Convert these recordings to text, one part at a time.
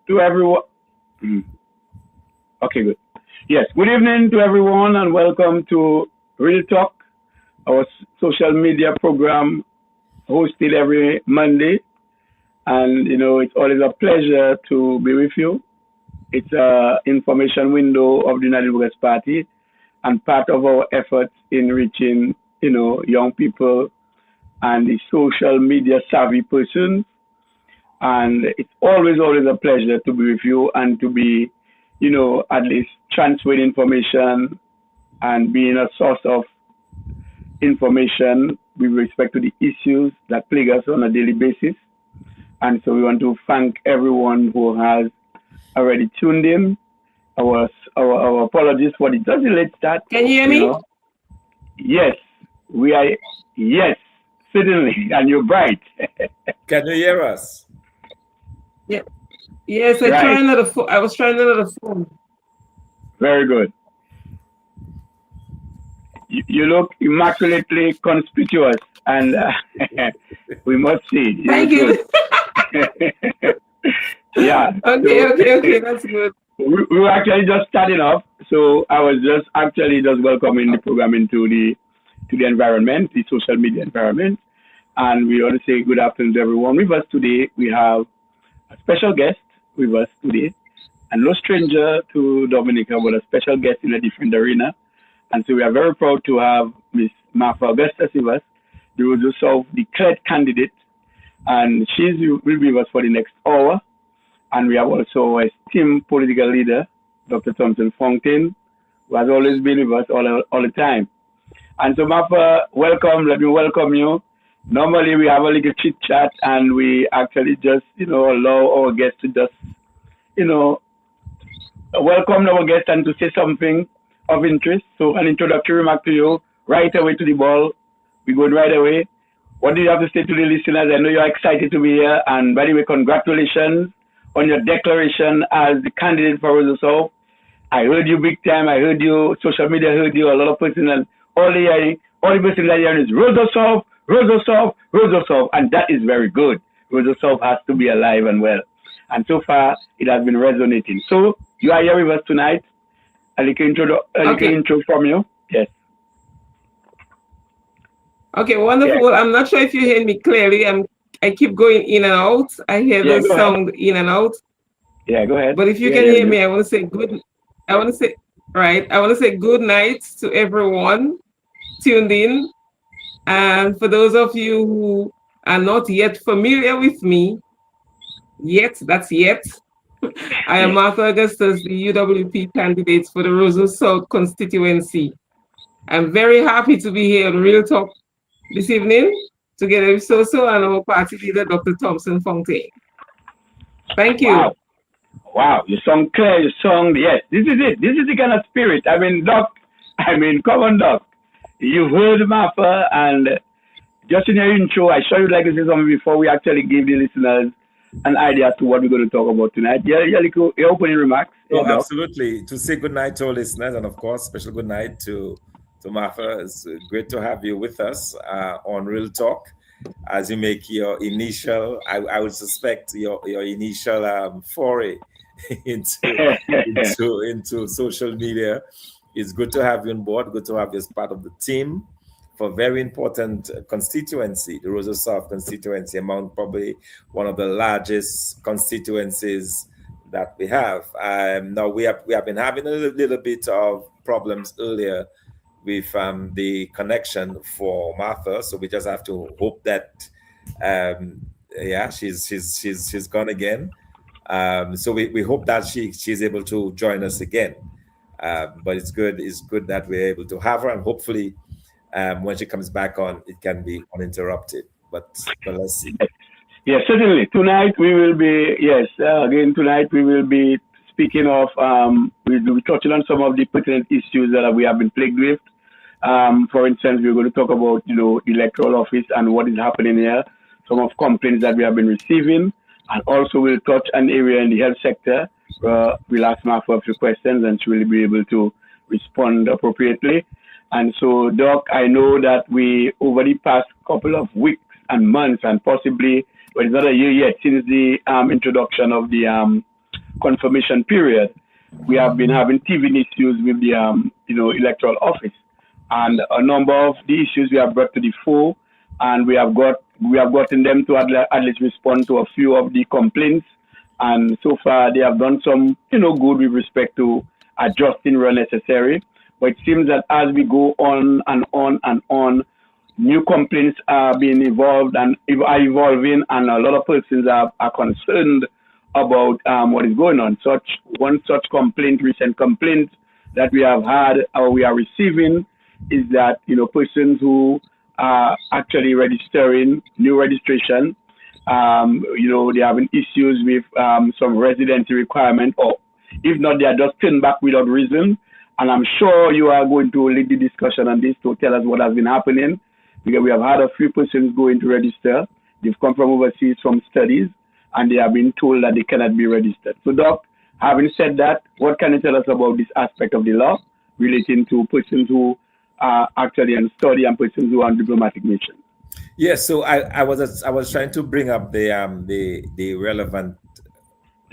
to everyone. Okay, good. Yes, good evening to everyone and welcome to Real Talk, our social media program hosted every Monday. And, it's always a pleasure to be with you. It's a information window of the United Workers' Party and part of our efforts in reaching, young people and the social media savvy persons. And it's always a pleasure to be with you and to be, at least transferring information and being a source of information with respect to the issues that plague us on a daily basis. And so we want to thank everyone who has already tuned in. Our apologies for the just late start. Can you hear me? Yes, we are. Yes, certainly, and you're bright. Can you hear us? Yeah. Yes, I was trying another phone. Very good. You look immaculately conspicuous, and we must see. Thank you. Yeah. Okay, that's good. We were actually just starting off, so I was just welcoming the program into the environment, the social media environment, and we want to say good afternoon to everyone. With us today, we have a special guest with us today, and no stranger to Dominica, but a special guest in a different arena. And so we are very proud to have Miss Martha Augustus with us, the Roseau South declared candidate, and will be with us for the next hour. And we have also a esteemed political leader, Dr. Thomson Fontaine, who has always been with us all the time. And so, Martha, welcome. Let me welcome you. Normally, we have a little chit chat, and we actually just, allow our guests to just, welcome our guest and to say something of interest. So, an introductory remark to you, right away to the ball. We go right away. What do you have to say to the listeners? I know you're excited to be here. And by the way, congratulations on your declaration as the candidate for Roseau South. I heard you big time. I heard you, social media heard you, a lot of persons, and all the persons that hear is Roseau South, Roseau South, Roseau South, and that is very good. Roseau South has to be alive and well. And so far, it has been resonating. So, you are here with us tonight. A little intro from you. Yes. Okay, wonderful. Yeah. I'm not sure if you hear me clearly. I keep going in and out. I hear the sound in and out. Yeah, go ahead. But if you can hear me, I want to say good. I want to say good night to everyone tuned in. And for those of you who are not yet familiar with me, I am Martha Augustus, the UWP candidate for the Roseau South constituency. I'm very happy to be here on Real Talk this evening, together with Soso and our party leader, Dr. Thomson Fontaine. Thank you. Wow, you sound clear, yes, this is it. This is the kind of spirit. Come on, Doc. You heard Martha, and just in your intro, I sure you'd like to say something before we actually give the listeners an idea as to what we're going to talk about tonight. Your opening remarks. Oh, absolutely. To say good night to our listeners, and of course, special good night to Martha. It's great to have you with us on Real Talk as you make your initial, I would suspect your initial foray into social media. It's good to have you on board. Good to have you as part of the team for a very important constituency, the Roseau South constituency, among probably one of the largest constituencies that we have. Now we have been having a little bit of problems earlier with the connection for Martha, so we just have to hope that she's gone again. So we hope that she's able to join us again. But it's good that we're able to have her, and hopefully when she comes back on, it can be uninterrupted. But let's see. Yes, certainly. Tonight we will be speaking of, we'll be touching on some of the pertinent issues that we have been plagued with. For instance, we're going to talk about, electoral office and what is happening here, some of complaints that we have been receiving, and also we'll touch an area in the health sector. We'll ask Martha a few questions and she will be able to respond appropriately. And so, Doc, I know that we, over the past couple of weeks and months, and possibly, well, it's not a year yet, since the introduction of the confirmation period, we have been having teething issues with the electoral office, and a number of the issues we have brought to the fore, and we have gotten them to at least respond to a few of the complaints, and so far they have done some good with respect to adjusting where necessary. But it seems that as we go on and on and on, new complaints are being evolved and are evolving, and a lot of persons are concerned about what is going on. One such recent complaint that we have had or we are receiving is that persons who are actually registering new registration, they are having issues with some residency requirement, or if not, they are just turned back without reason. And I'm sure you are going to lead the discussion on this to tell us what has been happening, because we have had a few persons going to register. They've come from overseas from studies, and they have been told that they cannot be registered. So, Doc, having said that, what can you tell us about this aspect of the law relating to persons who are actually on study and persons who are on diplomatic missions? Yes, so I was trying to bring up the relevant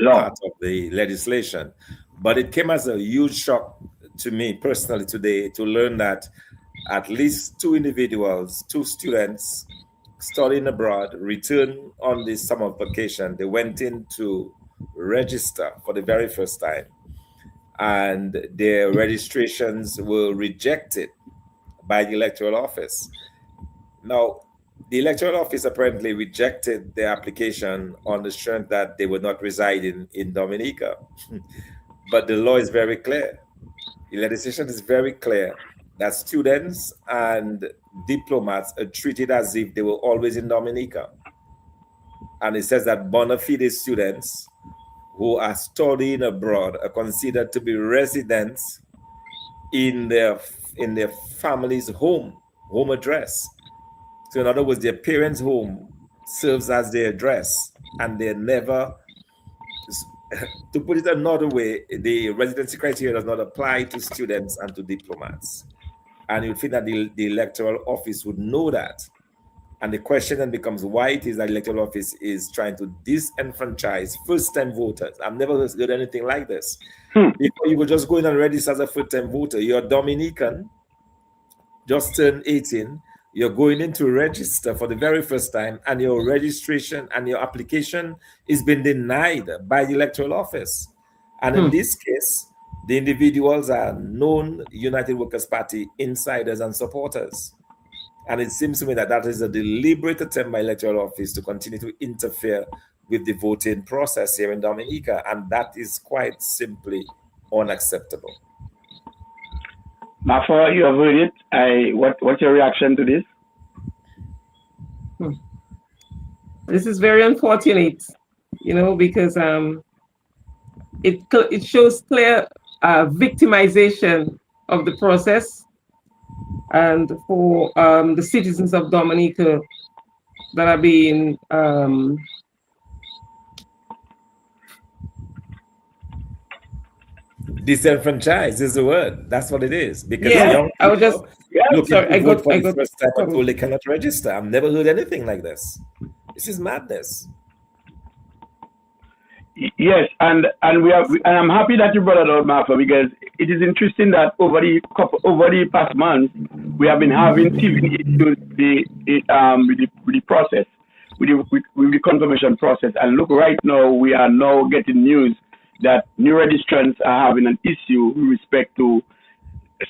law part of the legislation, but it came as a huge shock to me personally today to learn that at least two students studying abroad returned on this summer vacation. They went in to register for the very first time, and their registrations were rejected by the electoral office. Now, the electoral office apparently rejected their application on the strength that they were not residing in Dominica. But the law is very clear. The legislation is very clear that students and diplomats are treated as if they were always in Dominica. And it says that bona fide students who are studying abroad are considered to be residents in their family's home address. So in other words, their parents' home serves as their address, and they never, to put it another way, the residency criteria does not apply to students and to diplomats. And you'd think that the electoral office would know that. And the question then becomes why it is that the electoral office is trying to disenfranchise first-time voters. I've never heard anything like this. Before you would just go in and register as a first-time voter. You're Dominican, just turned 18, you're going in to register for the very first time, and your registration and your application is being denied by the electoral office. And in this case, the individuals are known United Workers' Party insiders and supporters. And it seems to me that that is a deliberate attempt by electoral office to continue to interfere with the voting process here in Dominica. And that is quite simply unacceptable. Martha, you have heard it. What's your reaction to this? This is very unfortunate, because it shows clear victimization of the process, and for the citizens of Dominica that are being disenfranchised is the word. That's what it is. Because I was just I got for the first time and told they cannot register. I've never heard anything like this. This is madness. Yes, and I'm happy that you brought it out, Martha, because it is interesting that over the past month we have been having TV issues with the process, with the confirmation process, and look, right now we are now getting news that new registrants are having an issue with respect to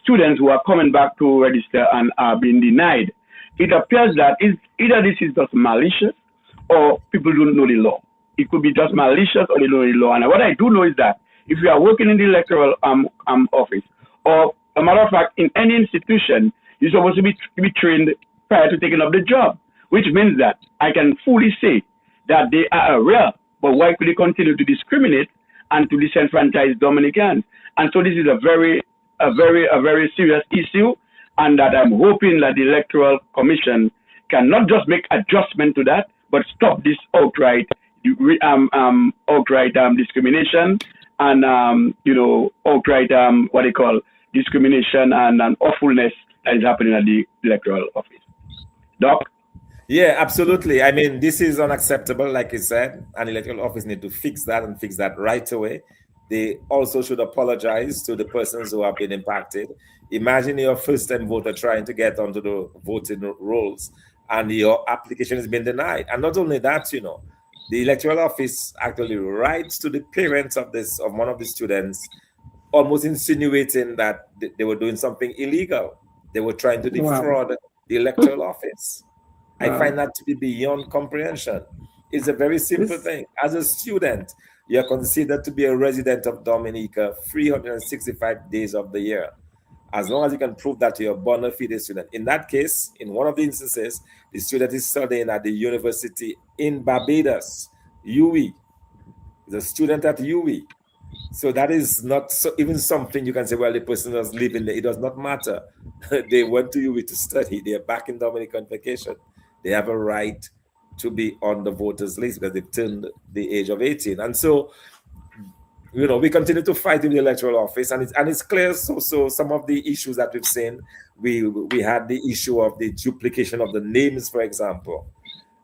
students who are coming back to register and are being denied. It appears that either this is just malicious or people don't know the law. It could be just malicious or they don't know the law. And what I do know is that if you are working in the electoral office, or a matter of fact, in any institution, you're supposed to be trained prior to taking up the job, which means that I can fully say that they are aware, but why could they continue to discriminate and to disenfranchise Dominicans? And so this is a very serious issue, and that I'm hoping that the Electoral Commission can not just make adjustment to that, but stop this outright discrimination and outright what they call discrimination and awfulness that is happening at the electoral office. Doc? Yeah, absolutely. I mean, this is unacceptable, like you said. An electoral office need to fix that and fix that right away. They also should apologize to the persons who have been impacted. Imagine your first-time voter trying to get onto the voting rolls and your application has been denied. And not only that, the electoral office actually writes to the parents of one of the students, almost insinuating that they were doing something illegal. They were trying to Wow. defraud the electoral office. I Wow. find that to be beyond comprehension. It's a very simple This, thing. As a student, you're considered to be a resident of Dominica 365 days of the year, as long as you can prove that you're a bona fide student. In that case, in one of the instances, the student is studying at the university in Barbados, UE. He's a student at UE. So that is not even something you can say, well, the person was living there. It does not matter. They went to UE to study. They're back in Dominican vacation. They have a right to be on the voters list because they've turned the age of 18. And so, we continue to fight in the electoral office, and it's clear. So some of the issues that we've seen, we had the issue of the duplication of the names, for example.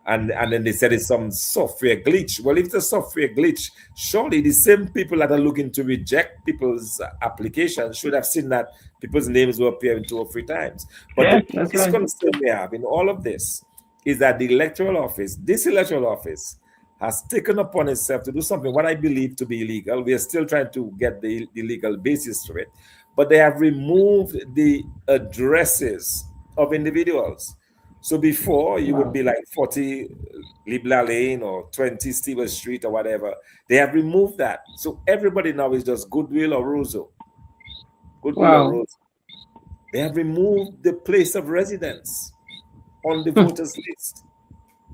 And then they said it's some software glitch. Well, if it's a software glitch, surely the same people that are looking to reject people's applications should have seen that people's names were appearing 2 or 3 times. But Yes. the biggest concern we have in all of this is that this electoral office, has taken upon itself to do something what I believe to be illegal. We are still trying to get the legal basis to it, but they have removed the addresses of individuals. So before, you would be like 40 Libla Lane or 20 Stevens Street or whatever. They have removed that. So everybody now is just Goodwill or Roseau. Goodwill or Roseau. They have removed the place of residence on the voters list.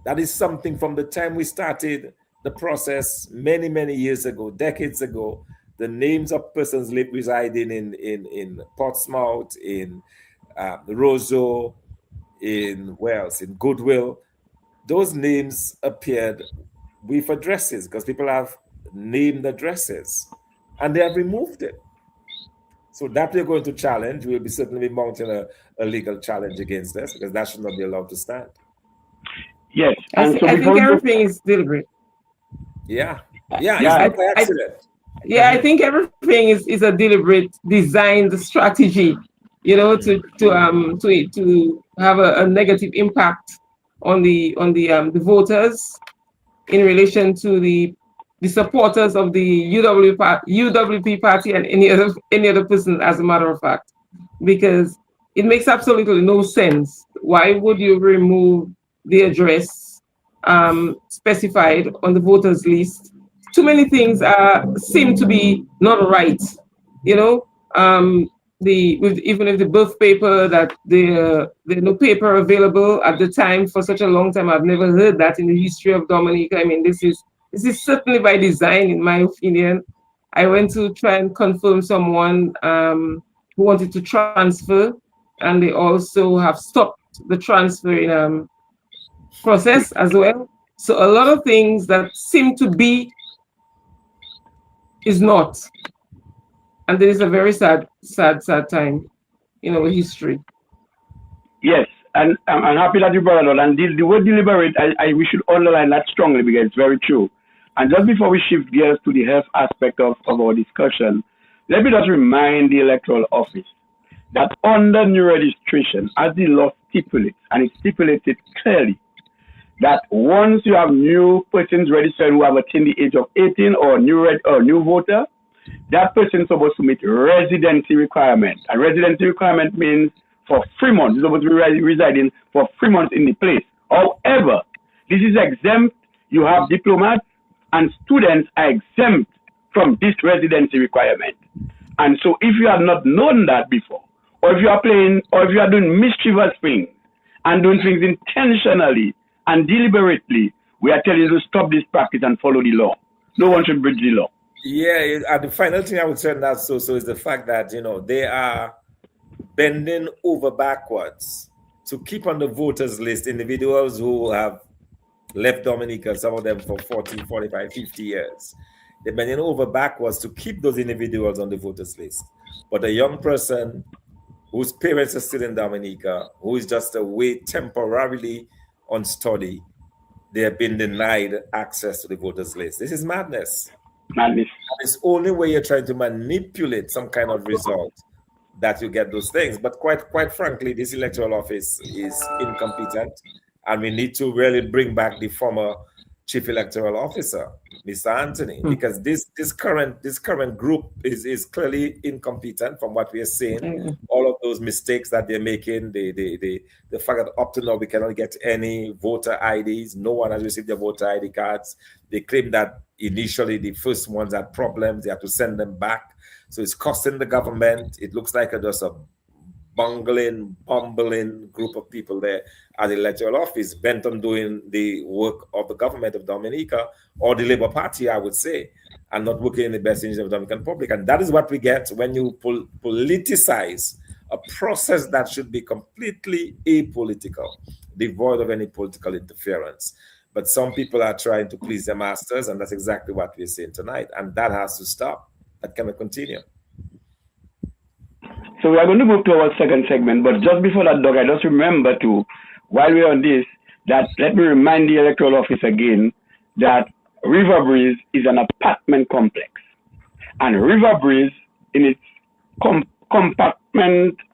That is something from the time we started the process many, many years ago, decades ago. The names of persons residing in Portsmouth, in Roseau, in Wales, in Goodwill, those names appeared with addresses because people have named addresses and they have removed it. So that we're going to challenge. We'll be certainly mounting a legal challenge against this because that should not be allowed to stand. Yes. I think everything is deliberate. Yeah. It's not by accident. I think everything is a deliberate designed strategy, to have a negative impact on the voters in relation to the supporters of the UWP party and any other person, as a matter of fact, because it makes absolutely no sense. Why would you remove the address specified on the voters list? Too many things seem to be not right, even if the birth paper, that there's no paper available at the time for such a long time. I've never heard that in the history of Dominica. I mean, this is certainly by design, in my opinion. I went to try and confirm someone who wanted to transfer, and they also have stopped the transfer process as well. So a lot of things that seem to be is not. And there is a very sad time in our history. Yes, and I'm happy that you brought it on. And the word deliberate, we should underline that strongly because it's very true. And just before we shift gears to the health aspect of our discussion, let me just remind the electoral office that under new registration, as the law stipulates, and it stipulates it clearly, that once you have new persons registered who have attained the age of 18 or new voter, that person is supposed to meet residency requirement. A residency requirement means for 3 months. You're supposed to be residing for 3 months in the place. However, this is exempt. You have diplomats and students are exempt from this residency requirement. And so if you have not known that before, or if you are playing, or if you are doing mischievous things and doing things intentionally and deliberately, we are telling you to stop this practice and follow the law. No one should breach the law. Yeah, and the final thing I would say on that, so is the fact that, they are bending over backwards to keep on the voters list individuals who have left Dominica, some of them for 40, 45, 50 years. They're bending over backwards to keep those individuals on the voters list. But a young person whose parents are still in Dominica, who is just away temporarily unstudied, they have been denied access to the voters list. This is madness. Madness. And it's only where you're trying to manipulate some kind of result that you get those things. But quite frankly, this electoral office is incompetent, and we need to really bring back the former chief electoral officer, Mr. Anthony, because this current group is clearly incompetent from what we are seeing. All of those mistakes that they're making, the fact that up to now we cannot get any voter IDs, no one has received their voter ID cards. They claim that initially the first ones had problems, they had to send them back. So it's costing the government. It looks like just a bumbling group of people there at the electoral office, bent on doing the work of the government of Dominica, or the Labour Party, I would say, and not working in the best interest of the Dominican public. And that is what we get when you politicize a process that should be completely apolitical, devoid of any political interference. But some people are trying to please their masters, and that's exactly what we're seeing tonight. And that has to stop. That cannot continue. So we are going to move to our second segment, but just before that, Doug, I just remember to, while we're on this, that let me remind the electoral office again that River Breeze is an apartment complex. And River Breeze, in its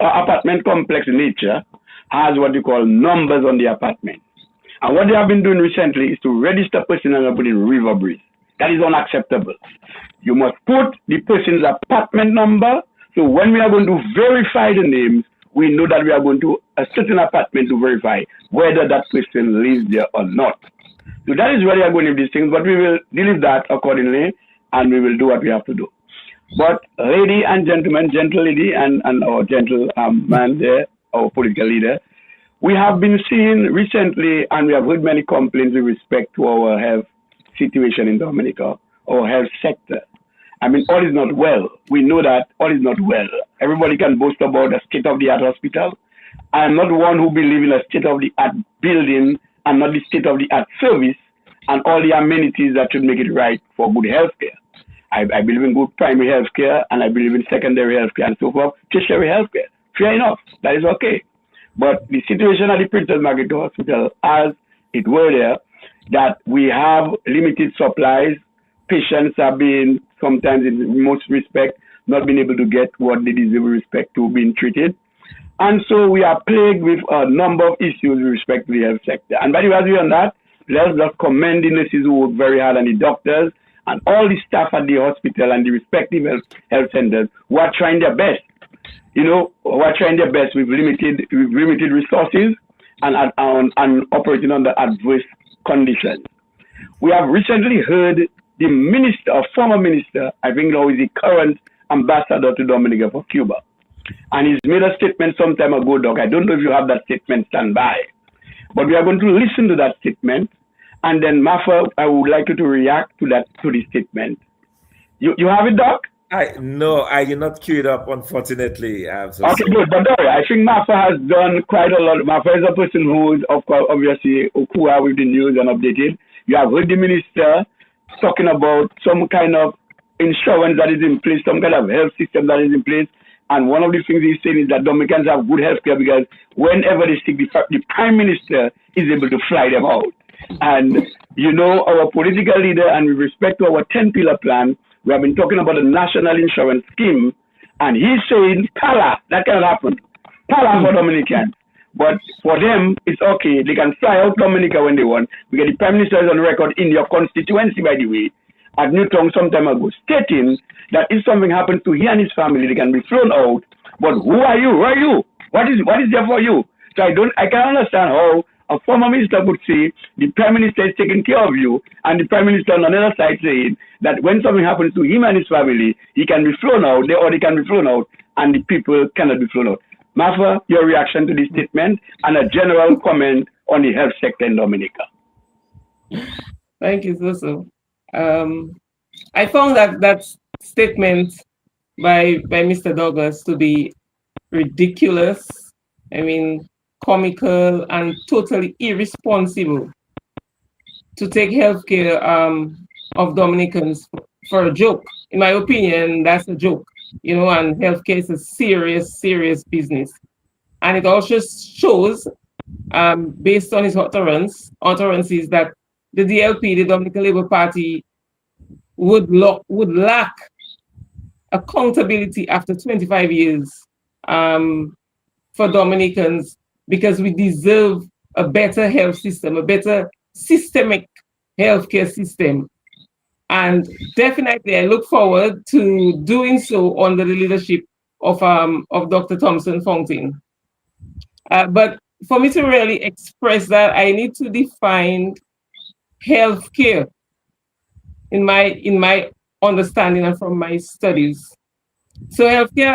apartment complex nature, has what we call numbers on the apartment. And what they have been doing recently is to register person and put in River Breeze. That is unacceptable. You must put the person's apartment number. So when we are going to verify the names, we know that we are going to a certain apartment to verify whether that person lives there or not. So that is where we are going with these things, but we will deal with that accordingly, and we will do what we have to do. But lady and gentlemen, gentle lady and our gentle man there, our political leader, we have been seeing recently, and we have heard many complaints with respect to our health situation in Dominica, our health sector. I mean, all is not well. We know that all is not well. Everybody can boast about a state-of-the-art hospital. I am not one who believes in a state-of-the-art building and not the state-of-the-art service and all the amenities that should make it right for good health care. I believe in good primary health care, and I believe in secondary health care and so forth, tertiary health care. Fair enough. That is okay. But the situation at the Princess Margaret Hospital, as it were there, that we have limited supplies, patients are being, sometimes in most respect, not being able to get what they deserve with respect to being treated. And so we are plagued with a number of issues with respect to the health sector. And by the way, as we on that, let's just commend the nurses who work very hard and the doctors and all the staff at the hospital and the respective health centers who are trying their best. Who are trying their best with limited resources and operating under adverse conditions. We have recently heard the minister, or former minister, I think now is the current ambassador to Dominica for Cuba. And he's made a statement some time ago, Doc. I don't know if you have that statement stand by. But we are going to listen to that statement. And then, Martha, I would like you to react to the statement. You have it, Doc? No, I did not queue it up, unfortunately. Okay, good. But don't worry, I think Martha has done quite a lot. Martha is a person who is, of course, obviously, Okua with the news and updated. You have heard the minister talking about some kind of insurance that is in place, some kind of health system that is in place. And one of the things he's saying is that Dominicans have good health care because whenever they sick, the prime minister is able to fly them out. And, our political leader, and with respect to our 10-pillar plan, we have been talking about a national insurance scheme. And he's saying, Pala, that cannot happen. Pala for Dominicans. But for them, it's okay. They can fly out Dominica when they want. Because the Prime Minister is on record in your constituency, by the way, at Newtown some time ago, stating that if something happens to he and his family, they can be flown out. But who are you? Where are you? What is there for you? So I can understand how a former minister could say the Prime Minister is taking care of you, and the Prime Minister on another side saying that when something happens to him and his family, he can be flown out, they can be flown out, and the people cannot be flown out. Martha, your reaction to this statement and a general comment on the health sector in Dominica. Thank you, Soso. I found that statement by Mr. Douglas to be ridiculous, comical and totally irresponsible to take healthcare of Dominicans for a joke. In my opinion, that's a joke. And healthcare is a serious business. And it also shows based on his utterances that the DLP, the Dominican Labour Party, would lack accountability after 25 years for Dominicans, because we deserve a better health system, a better systemic healthcare system. And definitely I look forward to doing so under the leadership of Dr. Thomson Fontaine. But for me to really express that, I need to define healthcare in my understanding and from my studies. So healthcare,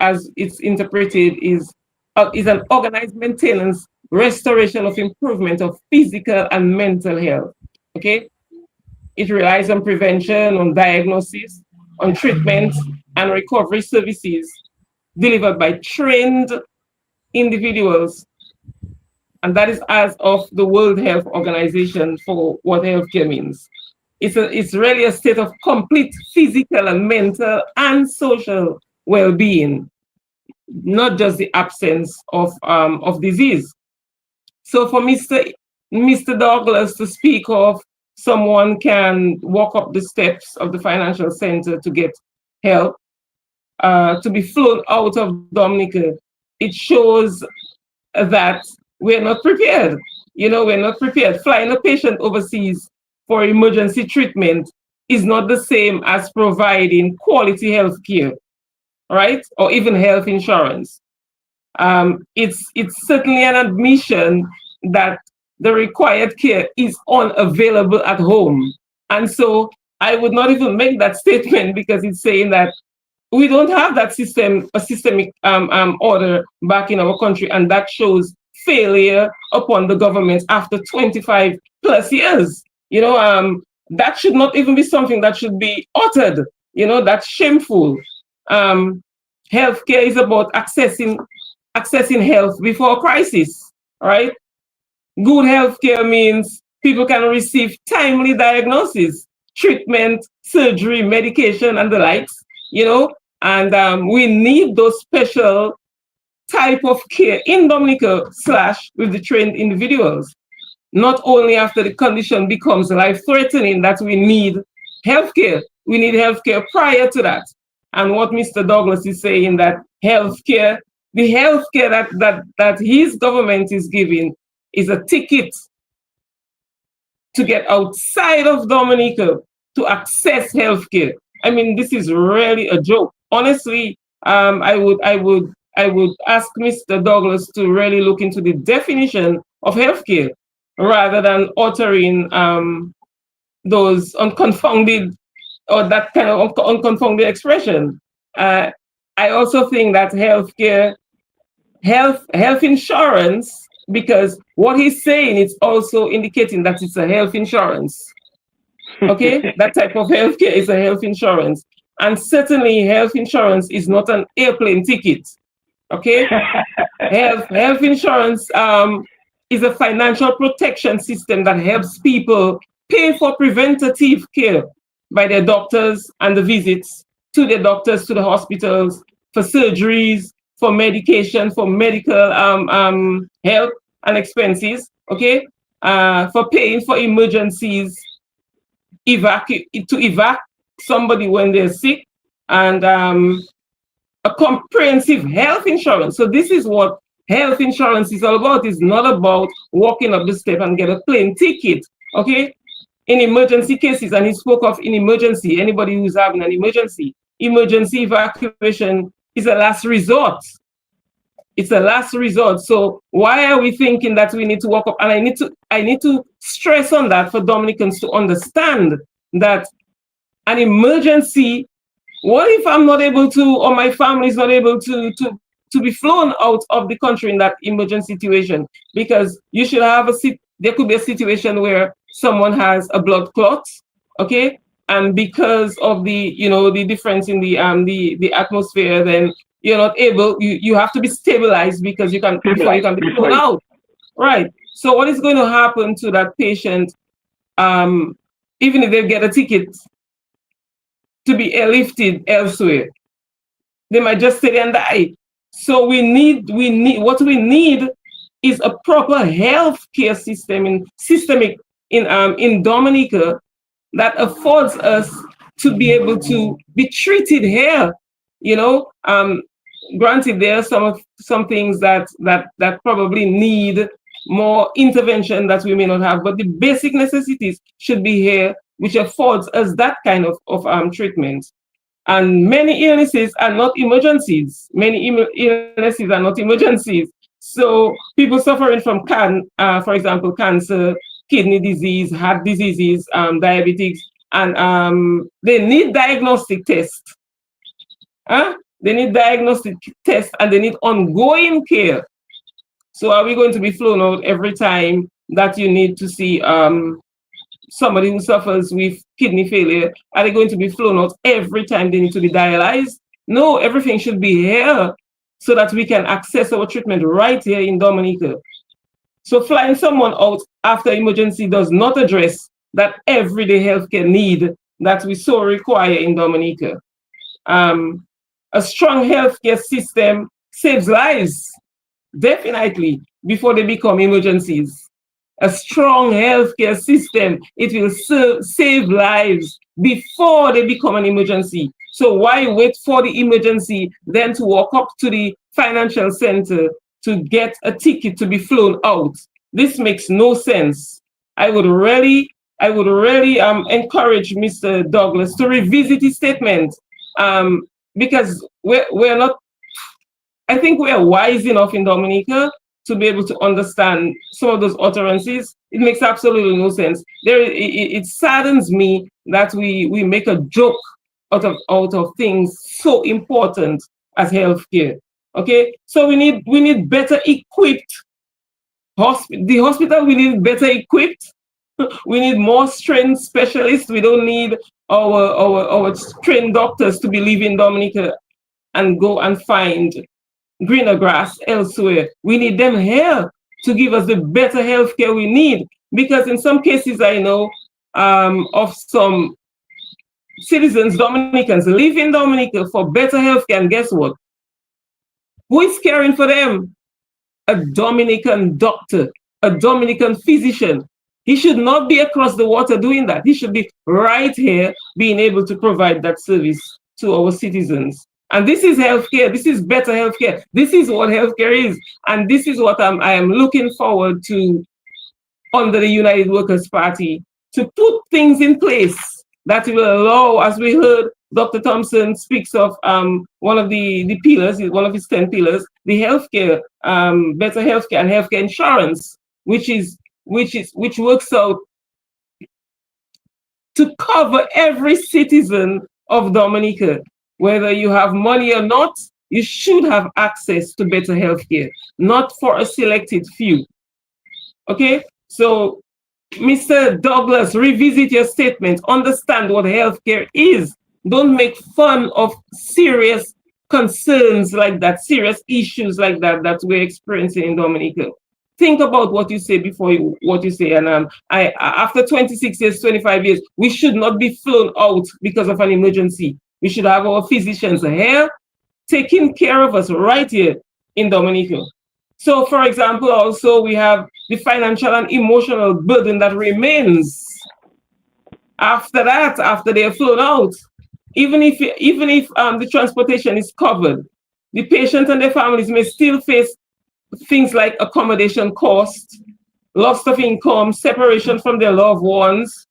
as it's interpreted, is an organized maintenance, restoration of improvement of physical and mental health. Okay, it relies on prevention, on diagnosis, on treatment and recovery services delivered by trained individuals. And that is as of the World Health Organization for what healthcare means. It's really a state of complete physical and mental and social well-being, not just the absence of disease. So for Mr. Douglas to speak of someone can walk up the steps of the financial center to get help, to be flown out of Dominica, it shows that we're not prepared. We're not prepared. Flying a patient overseas for emergency treatment is not the same as providing quality health care, right? Or even health insurance. It's certainly an admission that the required care is unavailable at home. And so I would not even make that statement, because it's saying that we don't have that systemic order back in our country, and that shows failure upon the government after 25 plus years. That should not even be something that should be uttered. That's shameful. Healthcare is about accessing health before crisis, right? Good healthcare means people can receive timely diagnosis, treatment, surgery, medication, and the likes, and we need those special type of care in Dominica / with the trained individuals. Not only after the condition becomes life-threatening that we need healthcare, we need healthcare prior to that. And what Mr. Douglas is saying, that healthcare, the healthcare that his government is giving is a ticket to get outside of Dominica to access healthcare. I mean, this is really a joke. Honestly, I would ask Mr. Douglas to really look into the definition of healthcare rather than uttering those unconfounded or that kind of unconfounded expression. I also think that health insurance, because what he's saying is also indicating that it's a health insurance. Okay, that type of healthcare is a health insurance, and certainly health insurance is not an airplane ticket. Okay, health insurance is a financial protection system that helps people pay for preventative care by their doctors and the visits to their doctors, to the hospitals, for surgeries, for medication, for medical help and expenses, okay? For paying for emergencies, to evac somebody when they're sick, and a comprehensive health insurance. So this is what health insurance is all about. It's not about walking up the step and get a plane ticket, okay? In emergency cases, and he spoke of in emergency, anybody who's having an emergency evacuation is a last resort. It's a last resort. So why are we thinking that we need to walk up? And I need to stress on that for Dominicans to understand that an emergency, what if I'm not able to, or my family is not able to be flown out of the country in that emergency situation? Because you should have there could be a situation where someone has a blood clot, okay? And because of the difference in the atmosphere, then you're not able, you have to be stabilized before you can be flown out. Right. So what is going to happen to that patient, even if they get a ticket to be airlifted elsewhere? They might just stay there and die. So what we need is a proper healthcare system in Dominica that affords us to be able to be treated here. You know, granted, there are some things that probably need more intervention that we may not have, but the basic necessities should be here, which affords us that kind of treatment. And many illnesses are not emergencies. Many illnesses are not emergencies. So people suffering from for example, cancer, kidney disease, heart diseases, diabetics, and they need diagnostic tests. They need diagnostic tests and they need ongoing care. So are we going to be flown out every time that you need to see somebody who suffers with kidney failure? Are they going to be flown out every time they need to be dialyzed? No, everything should be here so that we can access our treatment right here in Dominica. So flying someone out after emergency does not address that everyday healthcare need that we so require in Dominica. A strong healthcare system saves lives, definitely, before they become emergencies. A strong healthcare system, it will save lives before they become an emergency. So why wait for the emergency, then to walk up to the financial center to get a ticket to be flown out? This makes no sense. I would really encourage Mr. Douglas to revisit his statement, because we're not, I think we are wise enough in Dominica to be able to understand some of those utterances. It makes absolutely no sense. It saddens me that we make a joke out of things so important as healthcare. Okay, so we need better equipped the hospital. We need better equipped. We need more trained specialists. We don't need our trained doctors to be leaving Dominica and go and find greener grass elsewhere. We need them here to give us the better healthcare we need. Because in some cases, I know of some citizens, Dominicans, live in Dominica for better healthcare, and guess what? Who is caring for them? A Dominican doctor, a Dominican physician. He should not be across the water doing that. He should be right here being able to provide that service to our citizens. And this is healthcare. This is better healthcare. This is what healthcare is. And this is what I am looking forward to under the United Workers' Party, to put things in place that will allow, as we heard Dr. Thomson speaks of one of the pillars, one of his 10 pillars, the healthcare, better healthcare and healthcare insurance, which works out to cover every citizen of Dominica. Whether you have money or not, you should have access to better healthcare, not for a selected few. Okay, so Mr. Douglas, revisit your statement, understand what healthcare is. Don't make fun of serious concerns like that, serious issues like that we're experiencing in Dominica. Think about what you say before what you say. And after 26 years, 25 years, we should not be flown out because of an emergency. We should have our physicians here taking care of us right here in Dominica. So, for example, also we have the financial and emotional burden that remains after that, after they are flown out. Even if the transportation is covered, the patient and their families may still face things like accommodation costs, loss of income, separation from their loved ones,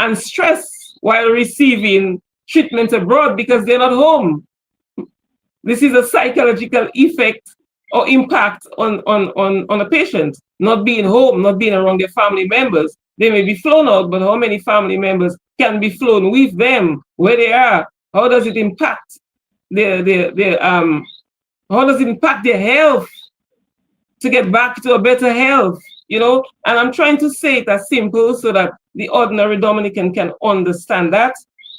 and stress while receiving treatment abroad because they're not home. This is a psychological effect or impact on a patient, not being home, not being around their family members. They may be flown out, but how many family members can be flown with them where they are? How does it impact how does it impact their health to get back to a better health? You know, and I'm trying to say it as simple so that the ordinary Dominican can understand that.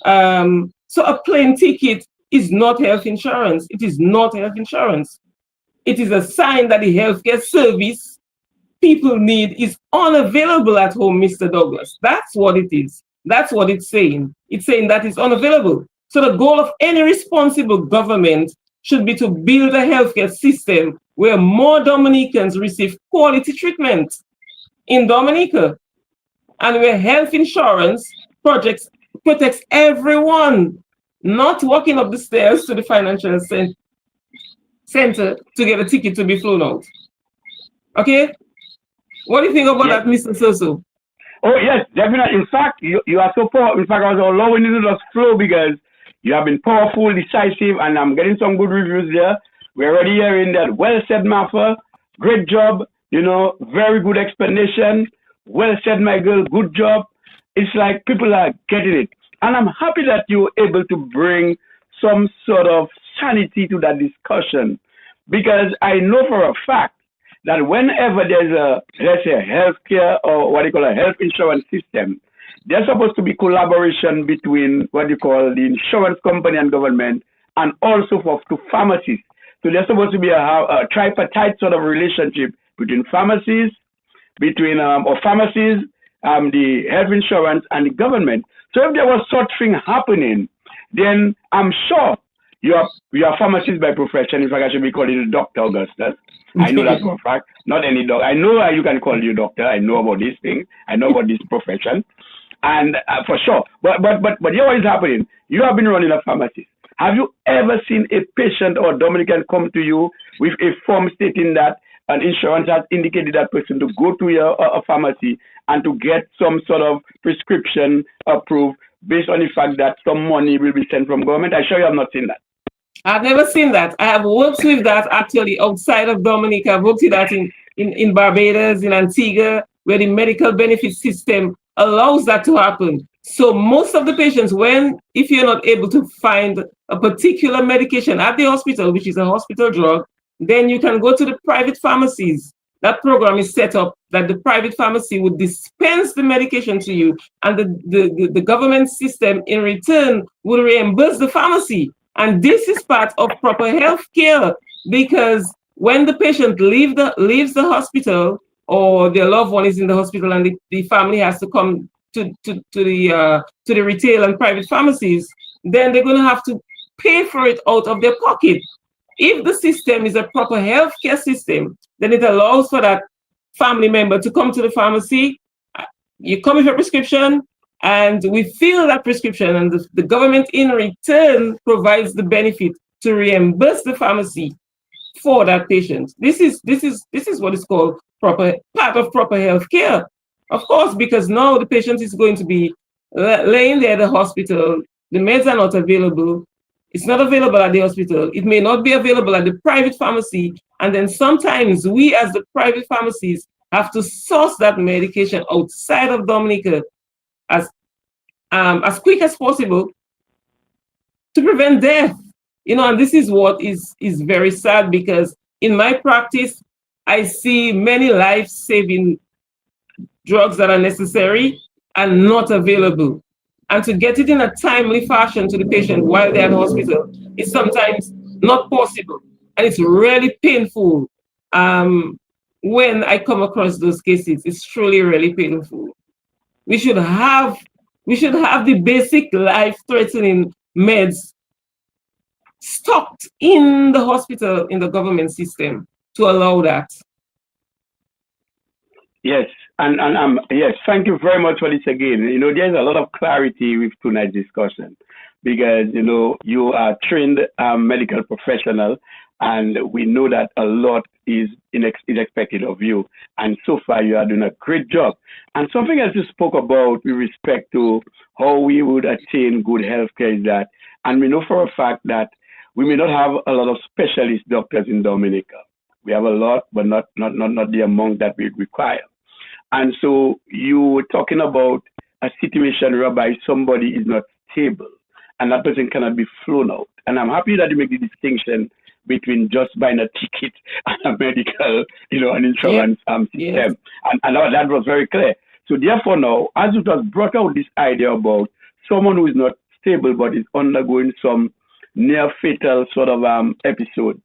So a plane ticket is not health insurance. It is not health insurance. It is a sign that the healthcare service people need is unavailable at home, Mr. Douglas. That's what it is. That's what it's saying. It's saying that it's unavailable. So the goal of any responsible government should be to build a healthcare system where more Dominicans receive quality treatment in Dominica, and where health insurance protects everyone, not walking up the stairs to the financial center to get a ticket to be flown out. Okay? What do you think about that, Mr. Soso? Oh, yes, definitely. In fact, you are so powerful. In fact, I was allowing you to just flow because you have been powerful, decisive, and I'm getting some good reviews there. We're already hearing that. Well said, Martha. Great job. Very good explanation. Well said, my girl. Good job. It's like people are getting it. And I'm happy that you're able to bring some sort of sanity to that discussion, because I know for a fact that whenever there's let's say, a healthcare or what you call a health insurance system, there's supposed to be collaboration between what you call the insurance company and government, and also to pharmacies. So there's supposed to be a tripartite sort of relationship between pharmacies, the health insurance, and the government. So if there was such thing happening, then I'm sure you are pharmacist by profession. In fact, I should be calling you Dr. Augustus. I know that for a fact. Not any doctor. I know you can call you doctor. I know about these things. I know about this profession, and for sure. But here what is happening? You have been running a pharmacy. Have you ever seen a patient or Dominican come to you with a form stating that an insurance has indicated that person to go to a pharmacy and to get some sort of prescription approved based on the fact that some money will be sent from government? I sure you have not seen that. I've never seen that. I have worked with that actually outside of Dominica. I've worked with that in Barbados, in Antigua, where the medical benefit system allows that to happen. So most of the patients, if you're not able to find a particular medication at the hospital, which is a hospital drug, then you can go to the private pharmacies. That program is set up that the private pharmacy would dispense the medication to you, and the government system in return will reimburse the pharmacy. And this is part of proper health care, because when the patient leaves the hospital, or their loved one is in the hospital and the family has to come to the retail and private pharmacies, then they're going to have to pay for it out of their pocket. If the system is a proper healthcare system, then it allows for that family member to come to the pharmacy. You come with a prescription, and we fill that prescription, and the government in return provides the benefit to reimburse the pharmacy for that patient. This is what is called part of proper health care. Of course, because now the patient is going to be laying there at the hospital, the meds are not available, it's not available at the hospital, it may not be available at the private pharmacy, and then sometimes we as the private pharmacies have to source that medication outside of Dominica as quick as possible to prevent death. And this is what is very sad, because in my practice, I see many life-saving drugs that are necessary and not available. And to get it in a timely fashion to the patient while they're in hospital is sometimes not possible. And it's really painful when I come across those cases. It's truly really painful. We should have the basic life-threatening meds stocked in the hospital, in the government system, to allow that. Yes, and yes, thank you very much for this again. There's a lot of clarity with tonight's discussion, because you are trained medical professional, and we know that a lot is expected of you, and so far you are doing a great job. And something else you spoke about with respect to how we would attain good health care is that, and we know for a fact that we may not have a lot of specialist doctors in Dominica. We have a lot, but not the amount that we require. And so you were talking about a situation whereby somebody is not stable and that person cannot be flown out. And I'm happy that you make the distinction between just buying a ticket and a medical, an insurance system. Yes. And that was very clear. So therefore now, as it was brought out this idea about someone who is not stable but is undergoing some near fatal sort of episode,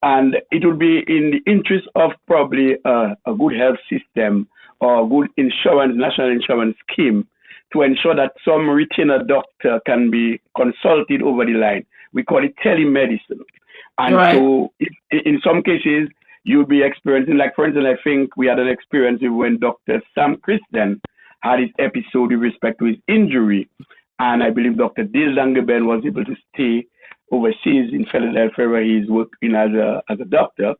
and it would be in the interest of probably a good health system or a good national insurance scheme to ensure that some retainer doctor can be consulted over the line. We call it telemedicine. And so in some cases, you'll be experiencing, like for instance, I think we had an experience when Dr. Sam Christian had his episode with respect to his injury. And I believe Dr. Dale Langeben was able to stay overseas in Philadelphia where he's working as a doctor,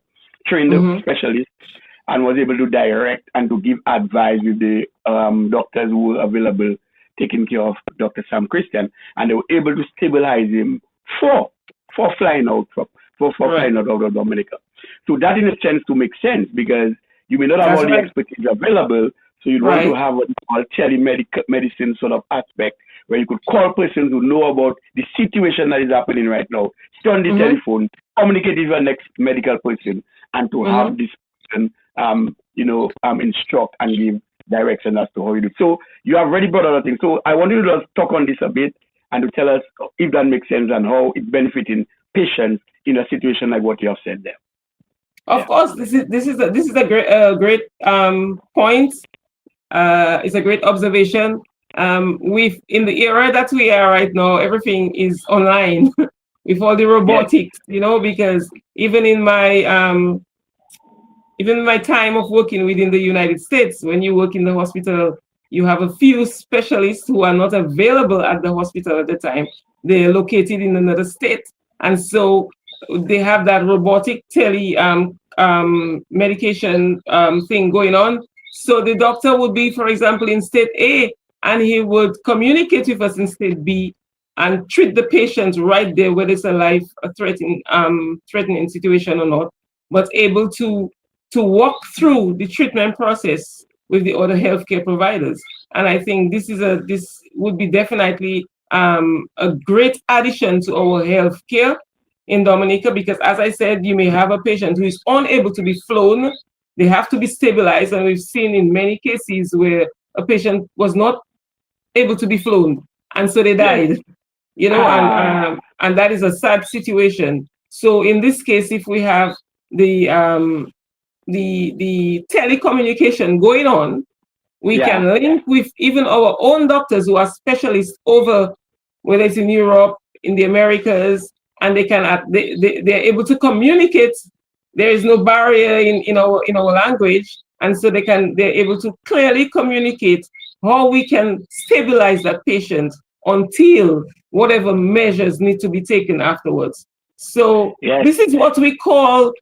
trained specialist, and was able to direct and to give advice with the doctors who were available taking care of Dr. Sam Christian. And they were able to stabilize him for flying out flying out of Dominica. So that in a sense to make sense because you may not have all the expertise available, so you'd want to have what you call telemedicine sort of aspect where you could call persons who know about the situation that is happening right now, stay on the telephone, communicate with your next medical person, and to have this person, instruct and give direction as to how you do. So you have already brought other things. So I want you to just talk on this a bit and to tell us if that makes sense and how it's benefiting patients in a situation like what you have said there. Of course, this is a great point. It's a great observation. In the era that we are right now, everything is online with all the robotics, because even in my time of working within the United States, when you work in the hospital, you have a few specialists who are not available at the hospital at the time. They're located in another state. And so they have that robotic medication thing going on. So the doctor would be, for example, in state A, and he would communicate with us in state B and treat the patient right there, whether it's a life-threatening situation or not, but able to walk through the treatment process with the other healthcare providers. And I think this would be definitely a great addition to our healthcare in Dominica, because as I said, you may have a patient who is unable to be flown. They have to be stabilized. And we've seen in many cases where a patient was not able to be flown. And so they died, and that is a sad situation. So in this case, if we have the telecommunication going on, we can link with even our own doctors who are specialists over, whether it's in Europe, in the Americas, and they're able to communicate. There is no barrier in our language, and so they're able to clearly communicate how we can stabilize that patient until whatever measures need to be taken afterwards. So this is what we call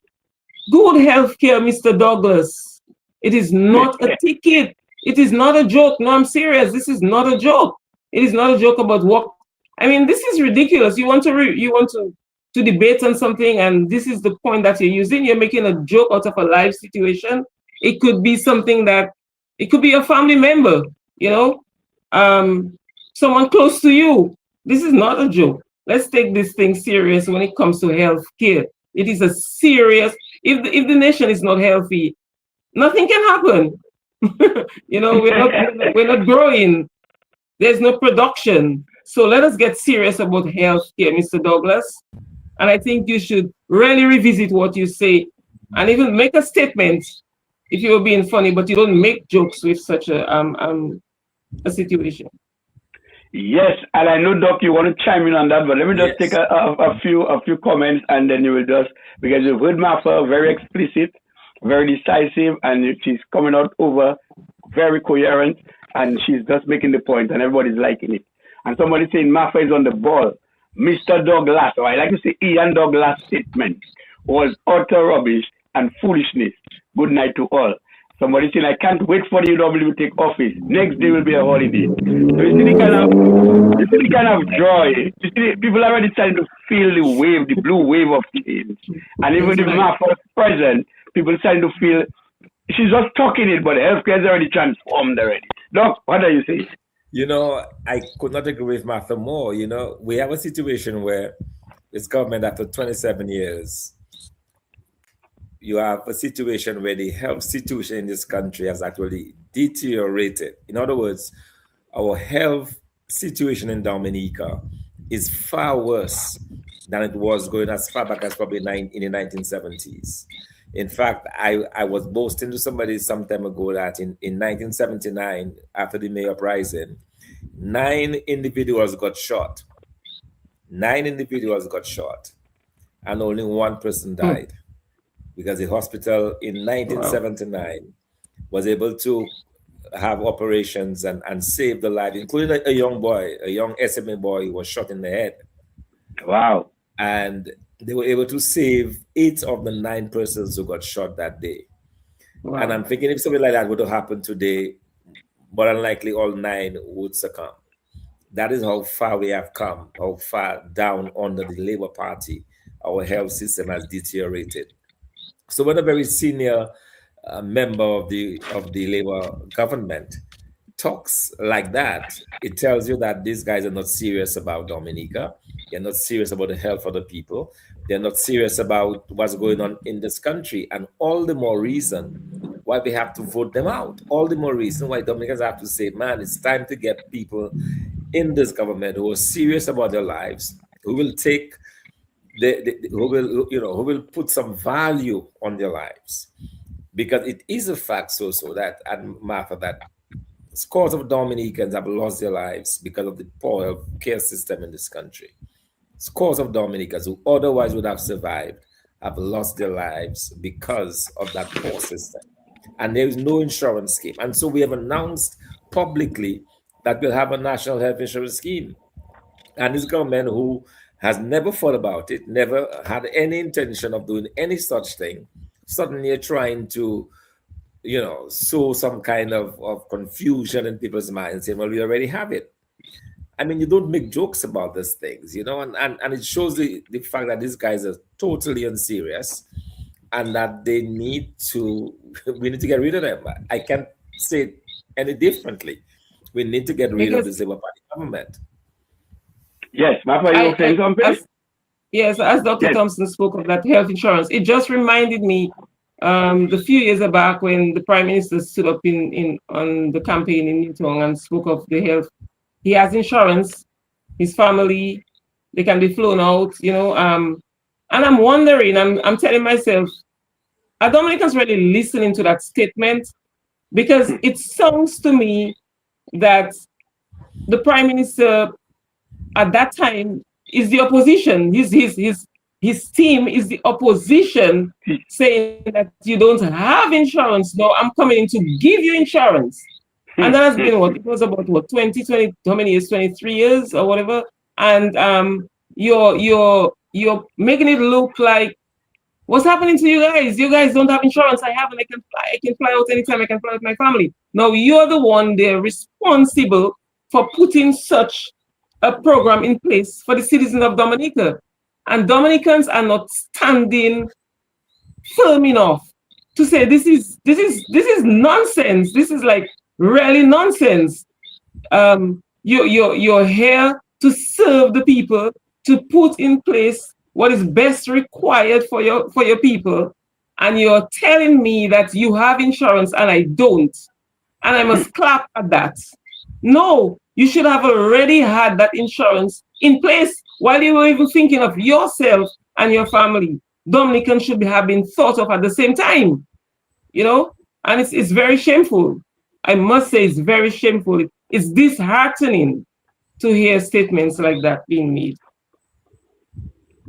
good healthcare, Mr. Douglas. It is not a ticket. It is not a joke. No, I'm serious. This is not a joke. It is not a joke about what. I mean, this is ridiculous. You want to debate on something, and this is the point that you're using. You're making a joke out of a live situation. It could be something it could be a family member, someone close to you. This is not a joke. Let's take this thing serious when it comes to health care. It is a serious. If the nation is not healthy, nothing can happen. We're not growing. There's no production. So let us get serious about health care, Mr. Douglas. And I think you should really revisit what you say and even make a statement if you were being funny, but you don't make jokes with such a situation. Yes, and I know, Doc, you want to chime in on that, but let me just take a few comments, and then you will because you've heard Martha very explicit, very decisive, and she's coming out over very coherent, and she's just making the point, and everybody's liking it. And somebody saying Martha is on the ball. Mr. Douglas, or I like to say Ian Douglas' statement was utter rubbish and foolishness. Good night to all. Somebody saying, I can't wait for the UW to take office. Next day will be a holiday. So you see the kind of joy. You see, people are already starting to feel the wave, the blue wave of change. And even if Martha present, people starting to feel she's just talking it, but healthcare is already transformed already. Doc, what are you saying? I could not agree with Martha more. We have a situation where this government, after 27 years, you have a situation where the health situation in this country has actually deteriorated. In other words, our health situation in Dominica is far worse than it was going as far back as probably in the 1970s. In fact, I was boasting to somebody some time ago that in 1979, after the May uprising, 9 individuals got shot. 9 individuals got shot. and only one person died because the hospital in 1979 was able to have operations and save the life, including a young boy, a young SMA boy who was shot in the head. Wow. And they were able to save 8 of the 9 persons who got shot that day. Wow. And I'm thinking if something like that would have happened today, more than likely all 9 would succumb. That is how far we have come, how far down under the Labour Party our health system has deteriorated. So when a very senior member of the Labour government talks like that, it tells you that these guys are not serious about Dominica. They're not serious about the health of the people. They're not serious about what's going on in this country. And all the more reason why we have to vote them out. All the more reason why Dominicans have to say, man, it's time to get people in this government who are serious about their lives, who will take who will put some value on their lives. Because it is a fact, Soso, that, and Martha, that scores of Dominicans have lost their lives because of the poor health care system in this country. Scores of Dominicans who otherwise would have survived have lost their lives because of that poor system. And there is no insurance scheme. And so we have announced publicly that we'll have a national health insurance scheme. And this government, who has never thought about it, never had any intention of doing any such thing, suddenly are trying to, sow some kind of confusion in people's minds, saying, well, we already have it. I mean, you don't make jokes about these things, and it shows the fact that these guys are totally unserious and that we need to get rid of them. I can't say it any differently. We need to get rid of this Labour Party government. Yes, Martha, you were saying something? Yes, as Dr. Thomson spoke of that health insurance, it just reminded me the few years back when the Prime Minister stood up on the campaign in Newtown and spoke of the health. He has insurance, his family, they can be flown out, and I'm wondering, I'm telling myself, are Dominicans really listening to that statement? Because it sounds to me that the Prime Minister at that time is the opposition. His team is the opposition, saying that you don't have insurance. No, I'm coming in to give you insurance. And that has been it was about 20, how many years, 23 years or whatever. And you're making it look like, what's happening to you guys? You guys don't have insurance. I have, and I can fly out anytime. I can fly with my family. No, you're the one there responsible for putting such a program in place for the citizens of Dominica. And Dominicans are not standing firm enough to say this is nonsense. This is like really nonsense. You're here to serve the people, to put in place what is best required for your people, and you're telling me that you have insurance and I don't, and I must clap at that. No, you should have already had that insurance in place while you were even thinking of yourself and your family. Dominicans should have been thought of at the same time, and it's very shameful. I must say it's very shameful. It's disheartening to hear statements like that being made.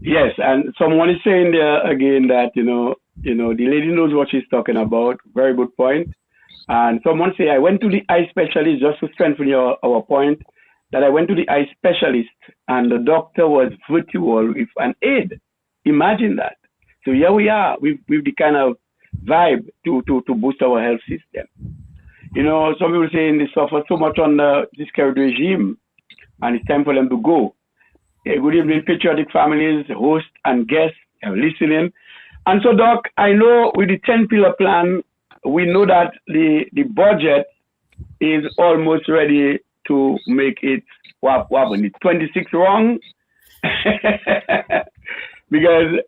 Yes, and someone is saying there again that, the lady knows what she's talking about. Very good point. And someone say, I went to the eye specialist, just to strengthen our point, that I went to the eye specialist and the doctor was virtual with an aid. Imagine that. So here we are with the kind of vibe to boost our health system. Some people saying they suffer so much under this current regime and it's time for them to go. Good evening, patriotic families, hosts and guests listening. And so, Doc, I know with the 10-pillar plan, we know that the budget is almost ready to make it, what happened, 26 wrong?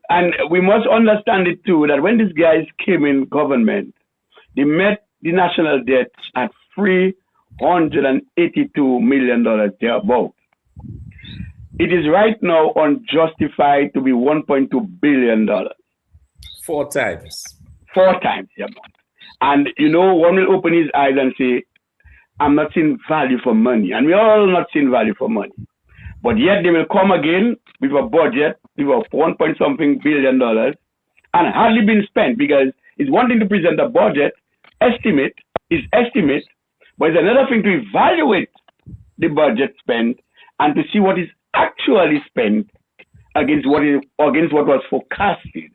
And we must understand it too, that when these guys came in government, they met the national debt at $382 million thereabout. It is right now unjustified to be $1.2 billion. 4 times. 4 times, yeah. And one will open his eyes and say, I'm not seeing value for money. And we're all not seeing value for money. But yet they will come again with a budget about 1 point something billion and hardly been spent, because it's one thing to present a budget estimate, but it's another thing to evaluate the budget spent and to see what is actually spent against what was forecasted.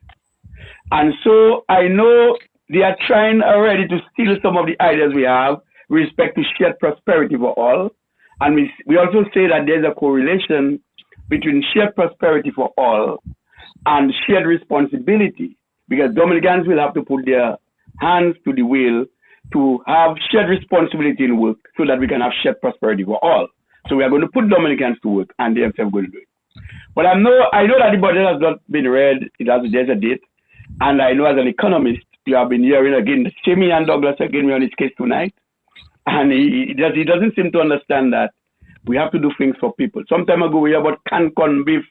And so I know they are trying already to steal some of the ideas we have with respect to shared prosperity for all. And we also say that there's a correlation between shared prosperity for all and shared responsibility, because Dominicans will have to put their hands to the wheel to have shared responsibility in work so that we can have shared prosperity for all. So we are going to put Dominicans to work, and they themselves going to do it. But I know that the budget has not been read. There's a date. And I know as an economist, you have been hearing again, Jamie and Douglas again on his case tonight. And he doesn't seem to understand that we have to do things for people. Some time ago, we heard about can corn beef,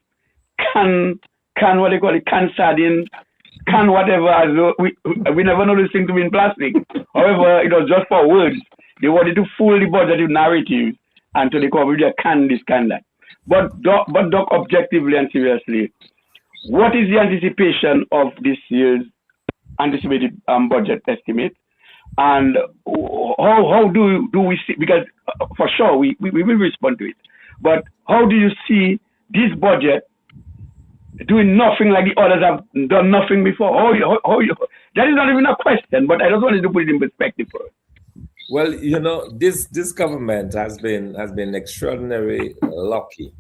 can what they call it, can sardine, can whatever. As we never know this thing to be in plastic. However, it was just for words. They wanted to fool the budget with narratives, and so they come with their can this, can that. But Doc, objectively and seriously, what is the anticipation of this year's anticipated budget estimate? And how do we see, because for sure we will respond to it, but how do you see this budget doing nothing like the others have done nothing before? That is not even a question, but I just wanted to put it in perspective for us. Well, this government has been extraordinarily lucky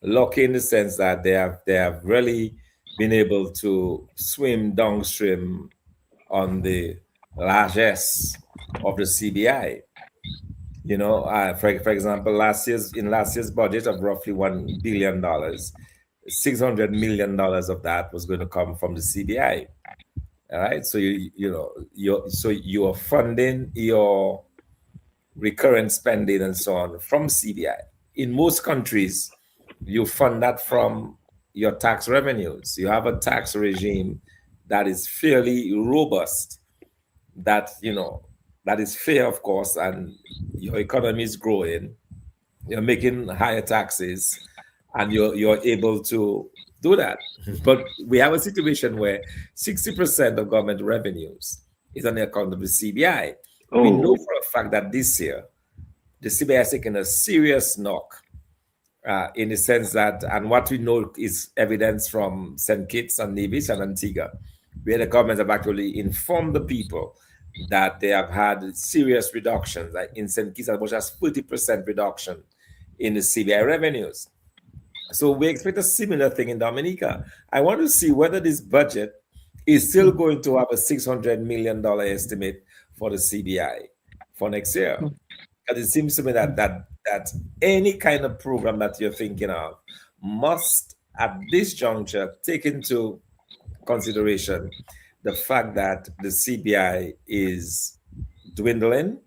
in the sense that they have really been able to swim downstream on the largesse of the CBI. For example, last year's budget of roughly $1 billion, $600 million of that was going to come from the CBI. All right, so you are funding your recurrent spending and so on from CBI. In most countries, you fund that from your tax revenues. You have a tax regime that is fairly robust, that is fair, of course, and your economy is growing. You're making higher taxes, and you're able to do that. But we have a situation where 60% of government revenues is on the account of the CBI. Oh. We know for a fact that this year, the CBI has taken a serious knock in the sense that, and what we know is evidence from St. Kitts and Nevis and Antigua, where the government have actually informed the people that they have had serious reductions, like in St. Kitts, as much as 40% reduction in the CBI revenues. So we expect a similar thing in Dominica. I want to see whether this budget is still going to have a $600 million estimate for the CBI for next year. Because it seems to me that any kind of program that you're thinking of must, at this juncture, take into consideration the fact that the CBI is dwindling,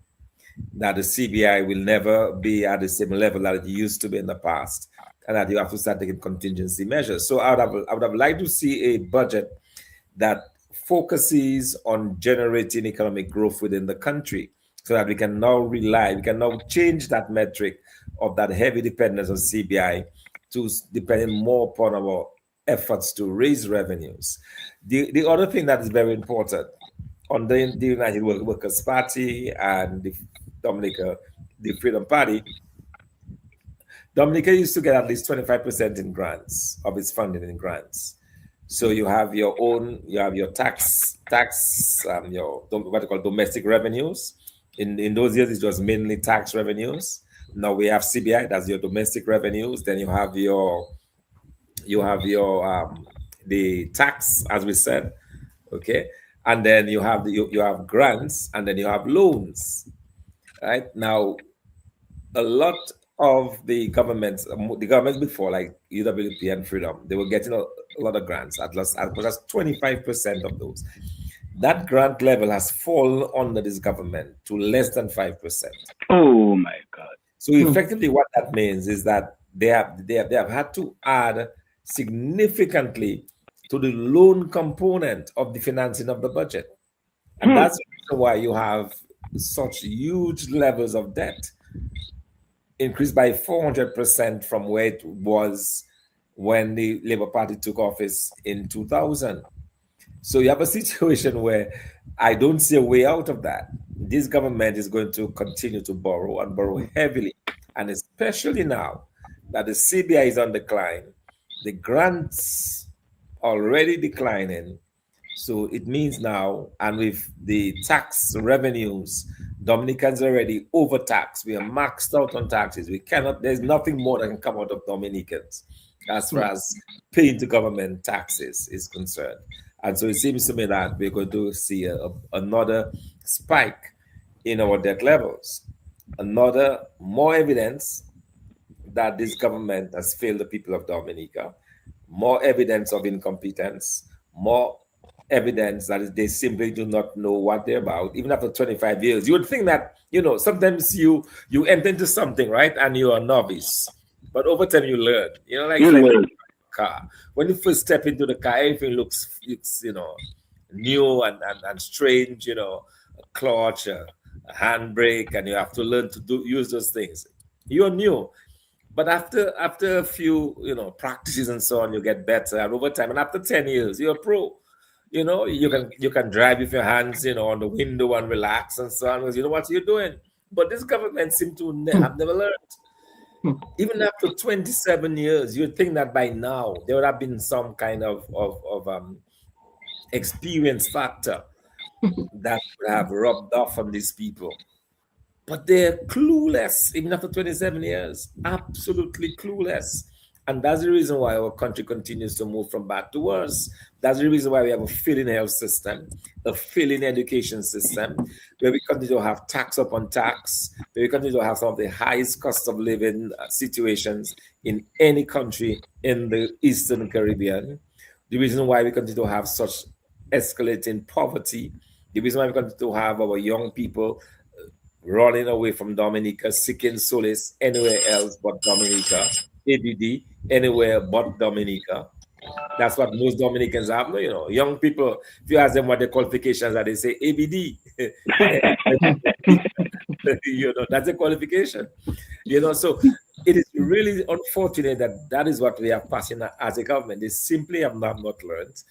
that the CBI will never be at the same level that it used to be in the past, and that you have to start taking contingency measures. So I would have liked to see a budget that focuses on generating economic growth within the country, so that we can now change that metric of that heavy dependence on CBI to depending more upon our efforts to raise revenues. The other thing that is very important on the United Workers' Party and the Freedom Party, Dominica used to get at least 25% in grants, of its funding in grants. So you have your tax, your what you call domestic revenues. In those years, it was mainly tax revenues. Now we have CBI, that's your domestic revenues. Then you have the tax, as we said, okay, and then you have grants, and then you have loans. Right now, a lot of the governments before, like UWP and Freedom, they were getting a lot of grants, at least as much as 25% of those. That grant level has fallen under this government to less than 5%. Oh my God! So effectively, what that means is that they have had to add significantly to the loan component of the financing of the budget, and that's why you have such huge levels of debt, increased by 400% from where it was when the Labour Party took office in 2000. So you have a situation where I don't see a way out of that. This government is going to continue to borrow and borrow heavily, and especially now that the CBI is on decline, the grants already declining. So it means now, and with the tax revenues, Dominicans are already overtaxed. We are maxed out on taxes. We cannot, there's nothing more that can come out of Dominicans as far as paying the government taxes is concerned. And so it seems to me that we're going to see another spike in our debt levels, another more evidence that this government has failed the people of Dominica, more evidence of incompetence, more evidence that they simply do not know what they're about. Even after 25 years, you would think that, you know, sometimes you enter into something, right, and you're a novice, but over time you learn. You know, like a car. When you first step into the car, everything looks you know, new and strange. You know, a clutch, a handbrake, and you have to learn to use those things. You're new. But after a few, you know, practices and so on, you get better, and over time, and after 10 years, you're a pro. You know, you can drive with your hands, you know, on the window and relax and so on, because you know what you're doing. But this government seems to have never learned. Even after 27 years, you'd think that by now there would have been some kind of experience factor that would have rubbed off on these people. But they're clueless, even after 27 years, absolutely clueless. And that's the reason why our country continues to move from bad to worse. That's the reason why we have a failing health system, a failing education system, where we continue to have tax upon tax, where we continue to have some of the highest cost of living situations in any country in the Eastern Caribbean. The reason why we continue to have such escalating poverty, the reason why we continue to have our young people running away from Dominica, seeking solace anywhere else but Dominica, ABD, anywhere but Dominica. That's what most Dominicans have. You know, young people, if you ask them what their qualifications are, they say ABD. You know, that's a qualification. You know, so it is really unfortunate that that is what we are passing as a government. They simply have not learned.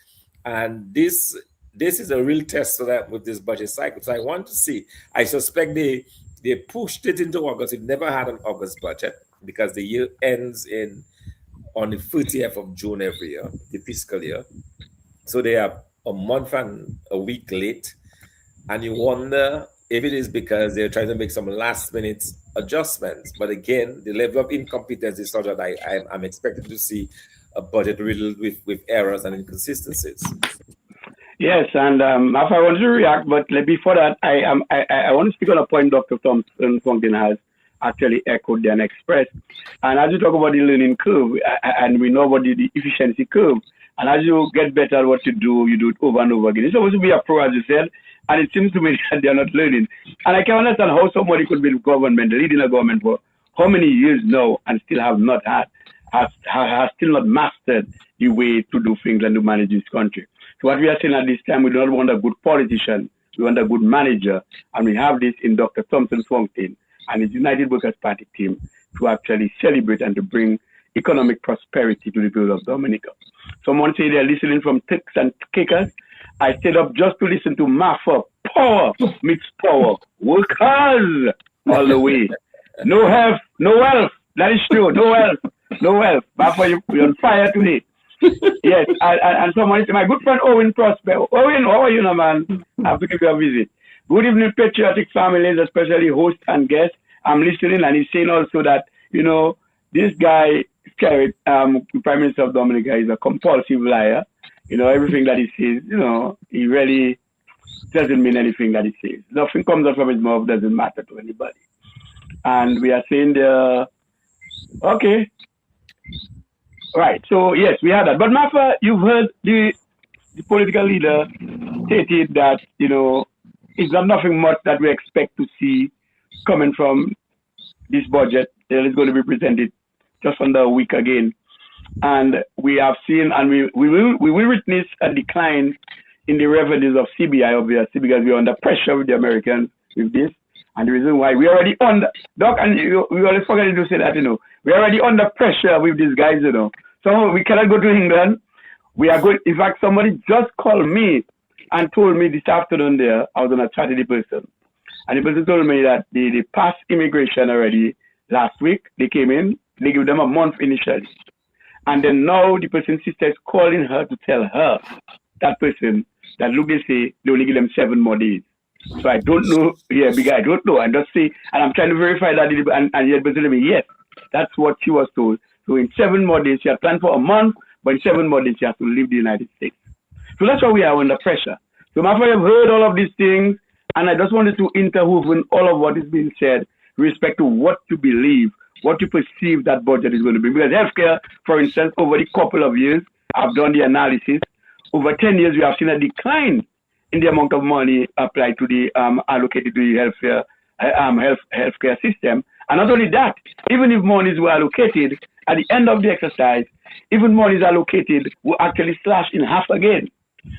And this is a real test for them with this budget cycle. So I want to see, I suspect they pushed it into August. We've never had an August budget because the year ends on the 30th of June every year, the fiscal year. So they are a month and a week late. And you wonder if it is because they're trying to make some last minute adjustments. But again, the level of incompetence is such that I'm expected to see a budget riddled with errors and inconsistencies. Yes, and after I want to react, but before that, I want to speak on a point Dr. Thomson Fontaine has actually echoed and expressed. And as you talk about the learning curve, and we know about the efficiency curve, and as you get better at what you do it over and over again. It's supposed to be a pro, as you said, and it seems to me that they're not learning. And I can understand how somebody could be in government, leading a government for how many years now, and still has still not mastered the way to do things and to manage this country. So what we are saying at this time, we don't want a good politician, we want a good manager, and we have this in Dr. Thomson Fontaine and his United Workers' Party team to actually celebrate and to bring economic prosperity to the people of Dominica. Someone say they're listening from ticks and kickers. I stayed up just to listen to Martha. Power meets power. Workers all the way. No health, no wealth. That is true. No wealth, no wealth. Martha, you're on fire today. Yes, and someone said, my good friend Owen Prosper. Owen, how are you now, man? I have to give you a visit. Good evening, patriotic families, especially hosts and guests. I'm listening, and he's saying also that, you know, this guy, Prime Minister of Dominica, is a compulsive liar. You know, everything that he says, you know, he really doesn't mean anything that he says. Nothing comes out from his mouth doesn't matter to anybody. And we are saying okay. Right, so yes, we had that. But Martha, you've heard the political leader stated that, you know, it's not nothing much that we expect to see coming from this budget that is going to be presented just under a week again. And we have seen, and we will witness a decline in the revenues of CBI, obviously, because we're under pressure with the Americans with this. And the reason why we're already under, Doc, and we always forget to say that, you know, we're already under pressure with these guys, you know. So we cannot go to England. We are going. In fact, somebody just called me and told me this afternoon there, I was on a chat with the person. And the person told me that they passed immigration already last week. They came in, they gave them a month initially. And then now the person's sister is calling her to tell her, that person, that look, they say they only give them 7 more days. So I don't know, big guy, I don't know. I just say, and I'm trying to verify that, and yet person told me, yes, that's what she was told. So in 7 more days, she had planned for a month, but in 7 more days, she has to leave the United States. So that's why we are under pressure. So my friend, I've heard all of these things, and I just wanted to interweave in all of what is being said with respect to what you believe, what you perceive that budget is going to be. Because healthcare, for instance, over the couple of years, I've done the analysis. Over 10 years, we have seen a decline in the amount of money applied to the allocated to the healthcare system. And not only that, even if monies were allocated, at the end of the exercise, even monies allocated will actually slash in half again.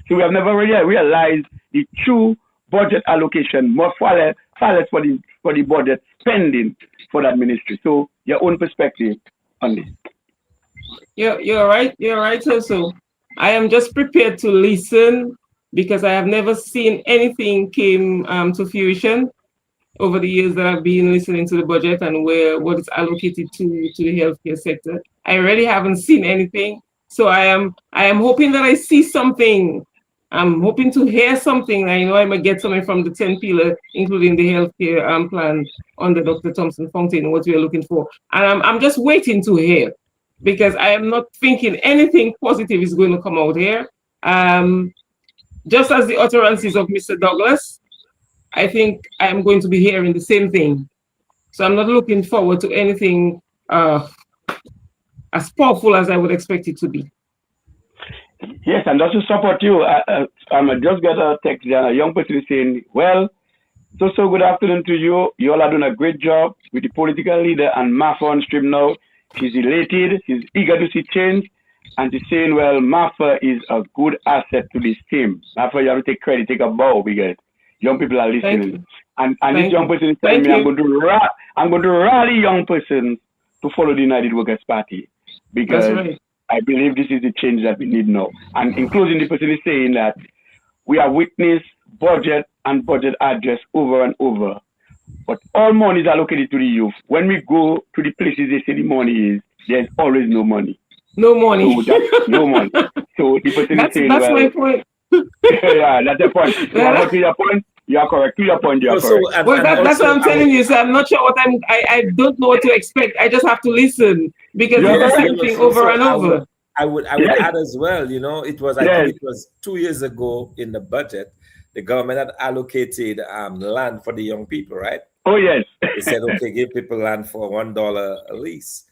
So we have never really realized the true budget allocation, far less for the budget spending for that ministry. So your own perspective on this. You're right, Soso. I am just prepared to listen because I have never seen anything came to fruition over the years that I've been listening to the budget and what is allocated to the healthcare sector. I really haven't seen anything. So I am hoping that I see something. I'm hoping to hear something. I know I might get something from the 10 pillar, including the healthcare plan under Dr. Thomson Fontaine, what we are looking for. And I'm just waiting to hear because I am not thinking anything positive is going to come out here. Just as the utterances of Mr. Douglas, I think I am going to be hearing the same thing. So I'm not looking forward to anything as powerful as I would expect it to be. Yes, and just to support you, I just got a text, a young person saying, well, so good afternoon to you. You all are doing a great job with the political leader and Martha on stream now. She's elated, she's eager to see change, and she's saying, well, Martha is a good asset to this team. Martha, you have to take credit, take a bow, because young people are listening. And this young person is telling me I'm going to rally young persons to follow the United Workers' Party, because I believe this is the change that we need now. And in closing, the person is saying that we have witnessed budget and budget address over and over, but all money is allocated to the youth. When we go to the places they say the money is, there's always no money. No money. So no money. So the person is saying, that's my point. Yeah, that's the point. So to your point, you are correct. To your point, you are correct. Well, that's what I'm telling you. So I'm not sure what I don't know what to expect. I just have to listen because it's the same thing over and over. I would add as well, it was, I think it was 2 years ago in the budget, the government had allocated land for the young people, right? Oh, yes. They said, okay, give people land for $1 a lease.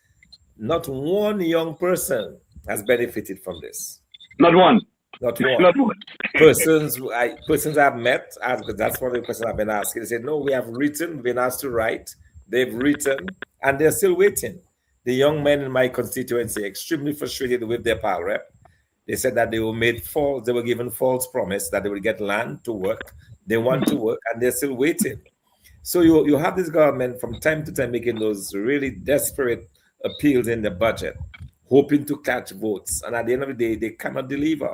Not one young person has benefited from this. Not one. Not one. Persons I've met, because that's one of the questions I've been asking. They said, no, we have written, we've been asked to write. They've written, and they're still waiting. The young men in my constituency extremely frustrated with their PAL rep. They said that they were given false promise that they would get land to work. They want to work, and they're still waiting. So you have this government from time to time making those really desperate appeals in the budget, hoping to catch votes, and at the end of the day, they cannot deliver.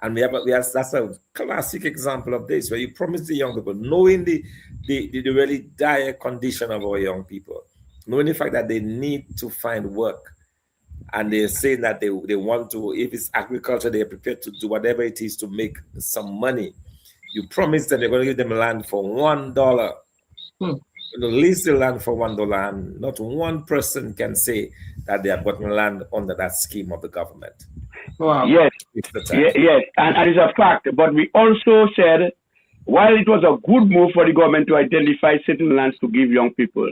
And that's a classic example of this, where you promise the young people, knowing the really dire condition of our young people, knowing the fact that they need to find work, and they're saying that they want to, if it's agriculture, they're prepared to do whatever it is to make some money. You promise that they're going to give them land for $1. Lease the land for $1, and not one person can say that they have gotten land under that scheme of the government. Wow. Yes, yes, and it's a fact. But we also said, while it was a good move for the government to identify certain lands to give young people,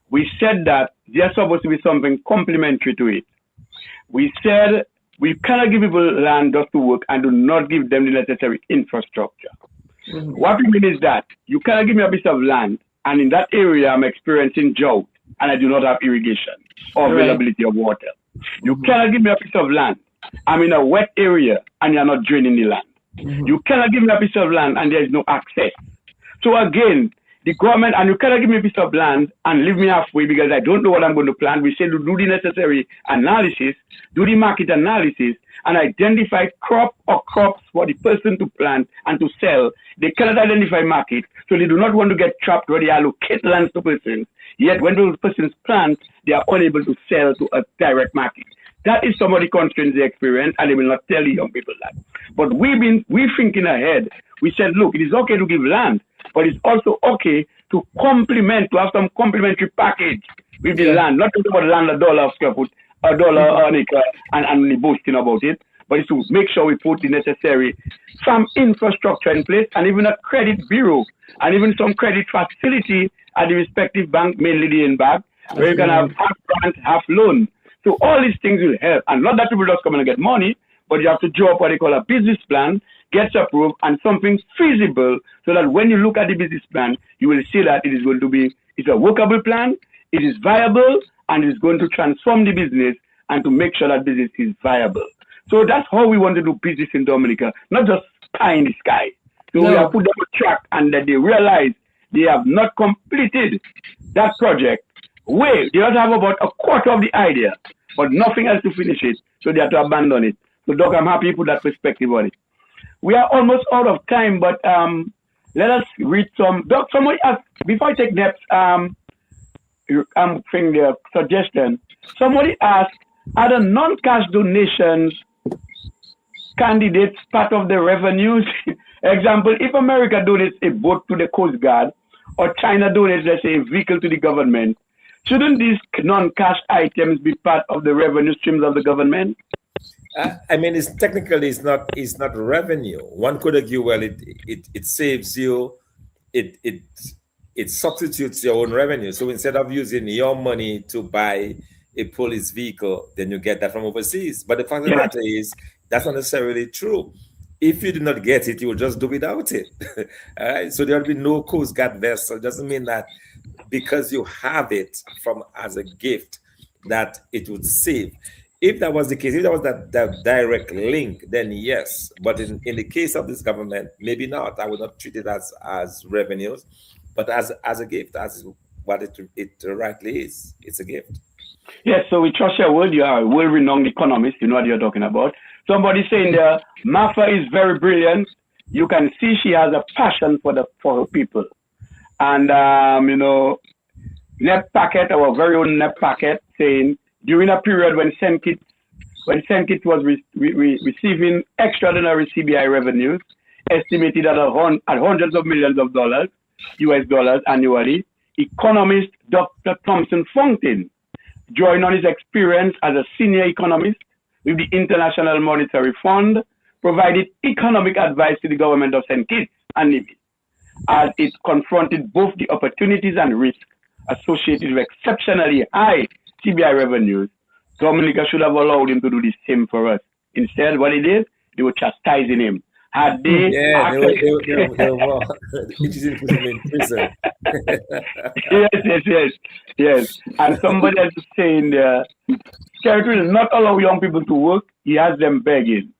we said that there's supposed to be something complementary to it. We said we cannot give people land just to work and do not give them the necessary infrastructure. What we mean is that you cannot give me a piece of land, and in that area I'm experiencing drought, and I do not have irrigation or availability of water. You cannot give me a piece of land. I'm in a wet area, and you're not draining the land. You cannot give me a piece of land, and there is no access. So again, the government, and you cannot give me a piece of land and leave me halfway because I don't know what I'm going to plant. We say to do the necessary analysis, do the market analysis, and identify crop or crops for the person to plant and to sell. They cannot identify market, so they do not want to get trapped where they allocate lands to persons. Yet when those persons plant, they are unable to sell to a direct market. That is some of the constraints they experience, and they will not tell the young people that. But we're thinking ahead. We said, look, it is okay to give land, but it's also okay to complement, to have some complementary package with the land. Not just about land, $1 a square foot, $1 an acre, and boasting about it, but it's to make sure we put the necessary some infrastructure in place, and even a credit bureau, and even some credit facility at the respective bank, mainly the bank, where you can have half grant, half loan. So all these things will help, and not that people just come and get money, but you have to draw up what they call a business plan, gets approved, and something feasible, so that when you look at the business plan, you will see that it is going to be, it's a workable plan, it is viable, and it is going to transform the business and to make sure that business is viable. So that's how we want to do business in Dominica, not just pie in the sky. So we have put them on track, and that they realize they have not completed that project. They don't have about a quarter of the idea, but nothing else to finish it, so they have to abandon it. So, Doc, I'm happy you put that perspective on it. We are almost out of time, but let us read some. Doc, somebody asked, before I take next the suggestion, somebody asked, are the non-cash donations candidates part of the revenues? Example, if America donates a boat to the Coast Guard, or China donates, let's say, a vehicle to the government, shouldn't these non-cash items be part of the revenue streams of the government? I mean, it's technically it's not revenue. One could argue, well, it saves you, it substitutes your own revenue. So instead of using your money to buy a police vehicle, then you get that from overseas. But the fact of the matter is, that's not necessarily true. If you do not get it, you will just do without it. All right. So there will be no Coast Guard vessel. It doesn't mean that because you have it from as a gift that it would save. If that was the case, if that was that direct link, then yes. But in the case of this government, maybe not. I would not treat it as revenues, but as a gift, as what it rightly is. It's a gift. Yes, so we trust your word. You are a well-renowned economist. You know what you're talking about. Somebody saying there, Martha is very brilliant. You can see she has a passion for her people. And, Nep Packet, our very own Nep Packet, saying, during a period when Senkit was receiving extraordinary CBI revenues, estimated at hundreds of millions of dollars, US dollars annually, economist Dr. Thomson Fontaine, drawing on his experience as a senior economist with the International Monetary Fund, provided economic advice to the government of St. Kitts and Nevis, as it confronted both the opportunities and risks associated with exceptionally high CBI revenues. Dominica should have allowed him to do the same for us. Instead, what he did, they were chastising him. Had they they were in prison. Yes. And somebody else is saying territory does not allow young people to work, he has them begging.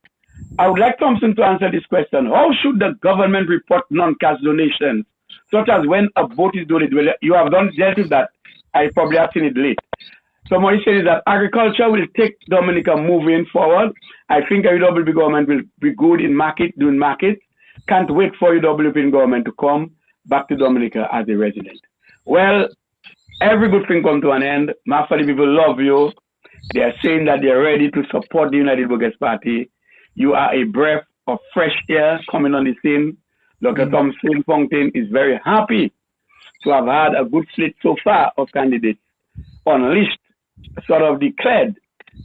I would like Thomson to answer this question. How should the government report non-cash donations, such as when a boat is donated? Well, you have dealt with that. I probably have seen it late. Somebody says that agriculture will take Dominica moving forward. I think UWP government will be good in doing market. Can't wait for UWP government to come back to Dominica as a resident. Well, every good thing comes to an end. Martha, the people love you. They are saying that they are ready to support the United Workers' Party. You are a breath of fresh air coming on the scene. Dr. Thomson Fontaine is very happy to have had a good slate so far of candidates on list, sort of declared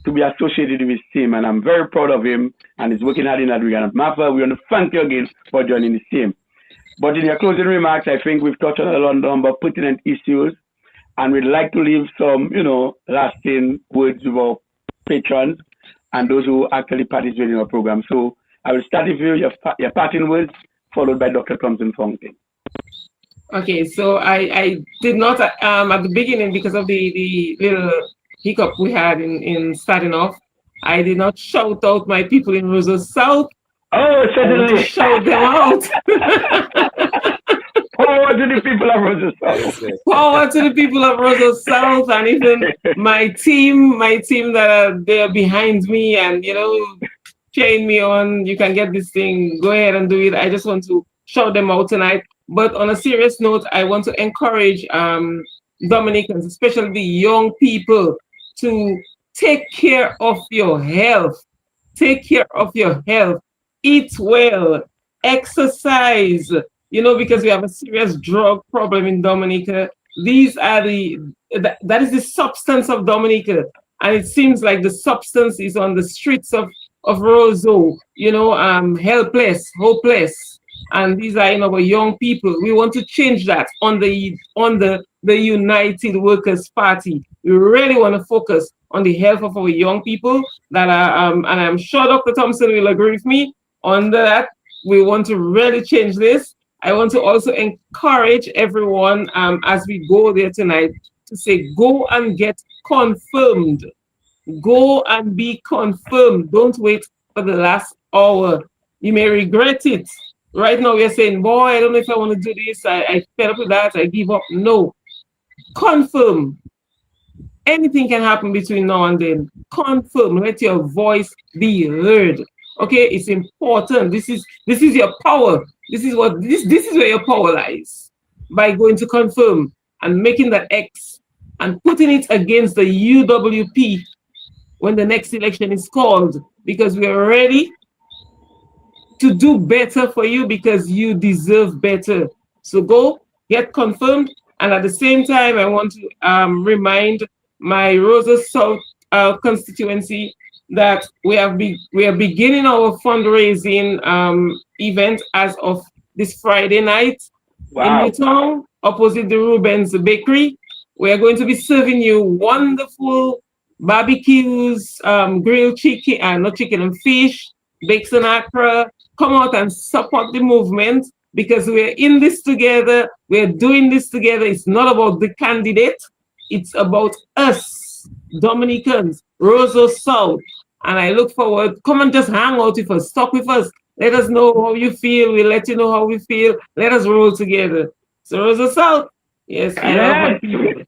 to be associated with his team, and I'm very proud of him, and he's working hard in that regard. Martha, we want to thank you again for joining the team. But in your closing remarks, I think we've touched on a number of pertinent issues, and we'd like to leave some, lasting words with our patrons and those who actually participate in our program. So I will start with you, your parting words, followed by Dr. Thomson Fontaine. Okay, so I did not at the beginning, because of the little hiccup we had in starting off, I did not shout out my people in Roseau South. Oh, certainly. Shout them out. Power to the people of Roseau South. Power to the people of Roseau South, and even my team that are there behind me, and cheering me on. You can get this thing. Go ahead and do it. I just want to shout them out tonight. But on a serious note, I want to encourage Dominicans, especially the young people, to take care of your health. Take care of your health. Eat well. Exercise. Because we have a serious drug problem in Dominica. These are that is the substance of Dominica. And it seems like the substance is on the streets of Roseau, helpless, hopeless. And these are our young people. We want to change that on the United Workers' Party. We really want to focus on the health of our young people that are, and I'm sure Dr. Thomson will agree with me on that. We want to really change this. I want to also encourage everyone as we go there tonight to say, go and get confirmed. Go and be confirmed. Don't wait for the last hour. You may regret it. Right now, we're saying, boy, I don't know if I want to do this. I fed up with that. I give up. No. Confirm. Anything can happen between now and then. Confirm. Let your voice be heard. Okay, it's important. This is your power. This is where your power lies. By going to confirm and making that X and putting it against the UWP when the next election is called, because we are ready to do better for you, because you deserve better. So go get confirmed. And at the same time, I want to remind my Roseau South constituency that we are beginning our fundraising event as of this Friday night. Wow. In Newtown, opposite the Rubens Bakery. We are going to be serving you wonderful barbecues, grilled chicken, not chicken and fish, bakes and akra. Come out and support the movement, because we're in this together. We're doing this together. It's not about the candidate. It's about us, Dominicans, Roseau South. And I look forward. Come and just hang out with us. Talk with us. Let us know how you feel. We'll let you know how we feel. Let us roll together. So Roseau South, yes, I love my people.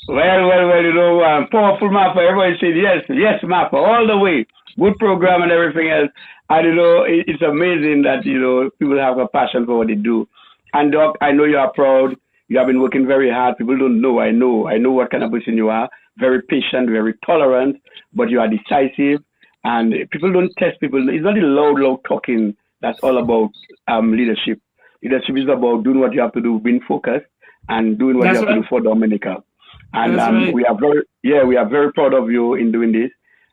Well, powerful Martha. Everybody said yes, Martha, all the way. Good program and everything else. And it's amazing that people have a passion for what they do. And Doc, I know you are proud. You have been working very hard. People don't know. I know what kind of person you are. Very patient, very tolerant, but you are decisive. And people don't test people. It's not the loud talking that's all about leadership. Leadership is about doing what you have to do, being focused, and doing what you have to do for Dominica. And we are very proud of you in doing this.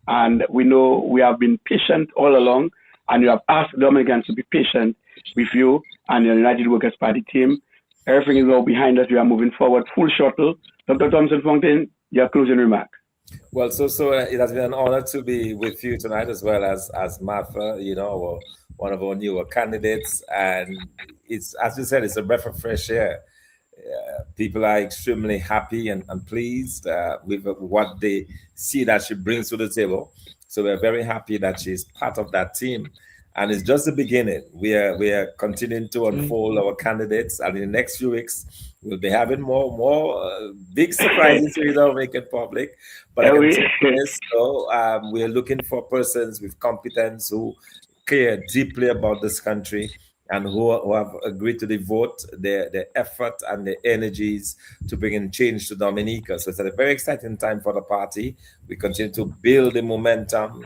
And we know we have been patient all along, and you have asked Dominicans to be patient with you and the United Workers' Party team. Everything is all behind us. We are moving forward, full shuttle. Dr. Thomson, Fontaine, your closing remarks. Well, so it has been an honor to be with you tonight, as well as Martha, one of our newer candidates. And it's, as you said, it's a breath of fresh air. People are extremely happy and pleased with what they see that she brings to the table. So we're very happy that she's part of that team. And it's just the beginning. We are continuing to unfold our candidates, and in the next few weeks we'll be having more big surprises we don't make it public. But I can tell you this, we are looking for persons with competence who care deeply about this country, and who have agreed to devote their effort and their energies to bringing change to Dominica. So it's a very exciting time for the party. We continue to build the momentum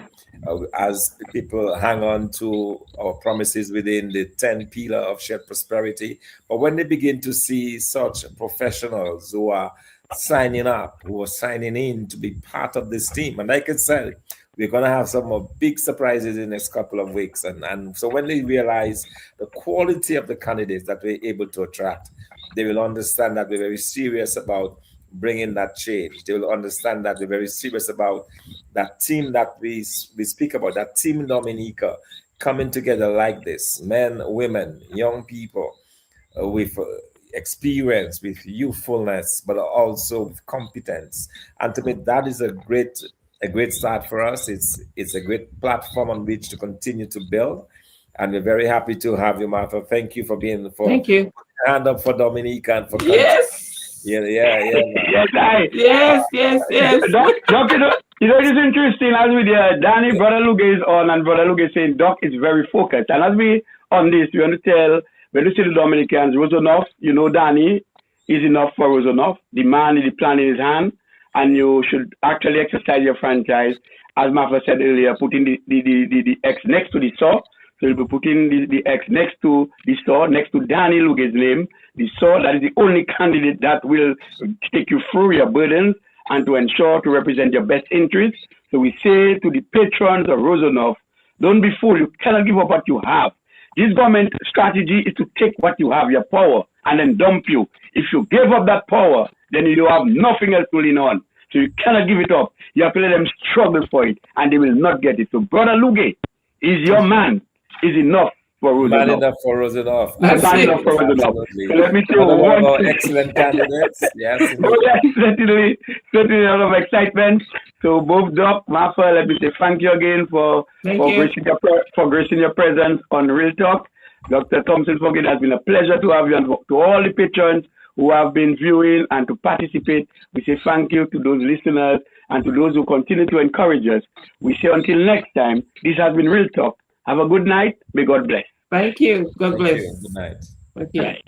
as people hang on to our promises within the 10 pillar of shared prosperity. But when they begin to see such professionals who are signing up, who are signing in to be part of this team, and like I said, we're going to have some more big surprises in the next couple of weeks. And so when they realize the quality of the candidates that we're able to attract, they will understand that we're very serious about bringing that change. They will understand that we're very serious about that team that we speak about, that team in Dominica, coming together like this, men, women, young people with experience, with youthfulness, but also with competence. And to me, that is a great start for us. It's a great platform on which to continue to build. And we're very happy to have you, Martha. Thank you for being Thank you. Hand up for Dominique and for Yes. Yeah. Yes. Doc, it is interesting as we Danny, Brother Luge is on, and Brother Luge is saying Doc is very focused. And as we on this, we want to tell, when you see the Dominicans, Roseau South, Danny is enough for Roseau South. The man is the plan in his hand, and you should actually exercise your franchise. As Martha said earlier, putting the X next to the saw. So you'll be putting the X next to the saw, next to Danny Luge's name. The saw, that is the only candidate that will take you through your burdens and to ensure to represent your best interests. So we say to the patrons of Roseau South, don't be fooled. You cannot give up what you have. This government strategy is to take what you have, your power, and then dump you. If you give up that power, then you have nothing else to lean on. So you cannot give it up. You have to let them struggle for it, and they will not get it. So Brother Luge is your man. Is enough for Roseau South. Man enough for Roseau South. Man enough for Roseau South. So let me say one excellent candidates. Yes. Certainly a lot of excitement. So both Doc, Martha, let me say thank you again for gracing your presence on Real Talk. Dr. Thomson, it has been a pleasure to have you, and to all the patrons who have been viewing and to participate. We say thank you to those listeners and to those who continue to encourage us. We say until next time, this has been Real Talk. Have a good night. May God bless. Thank you. God bless. Good night. Okay. Right.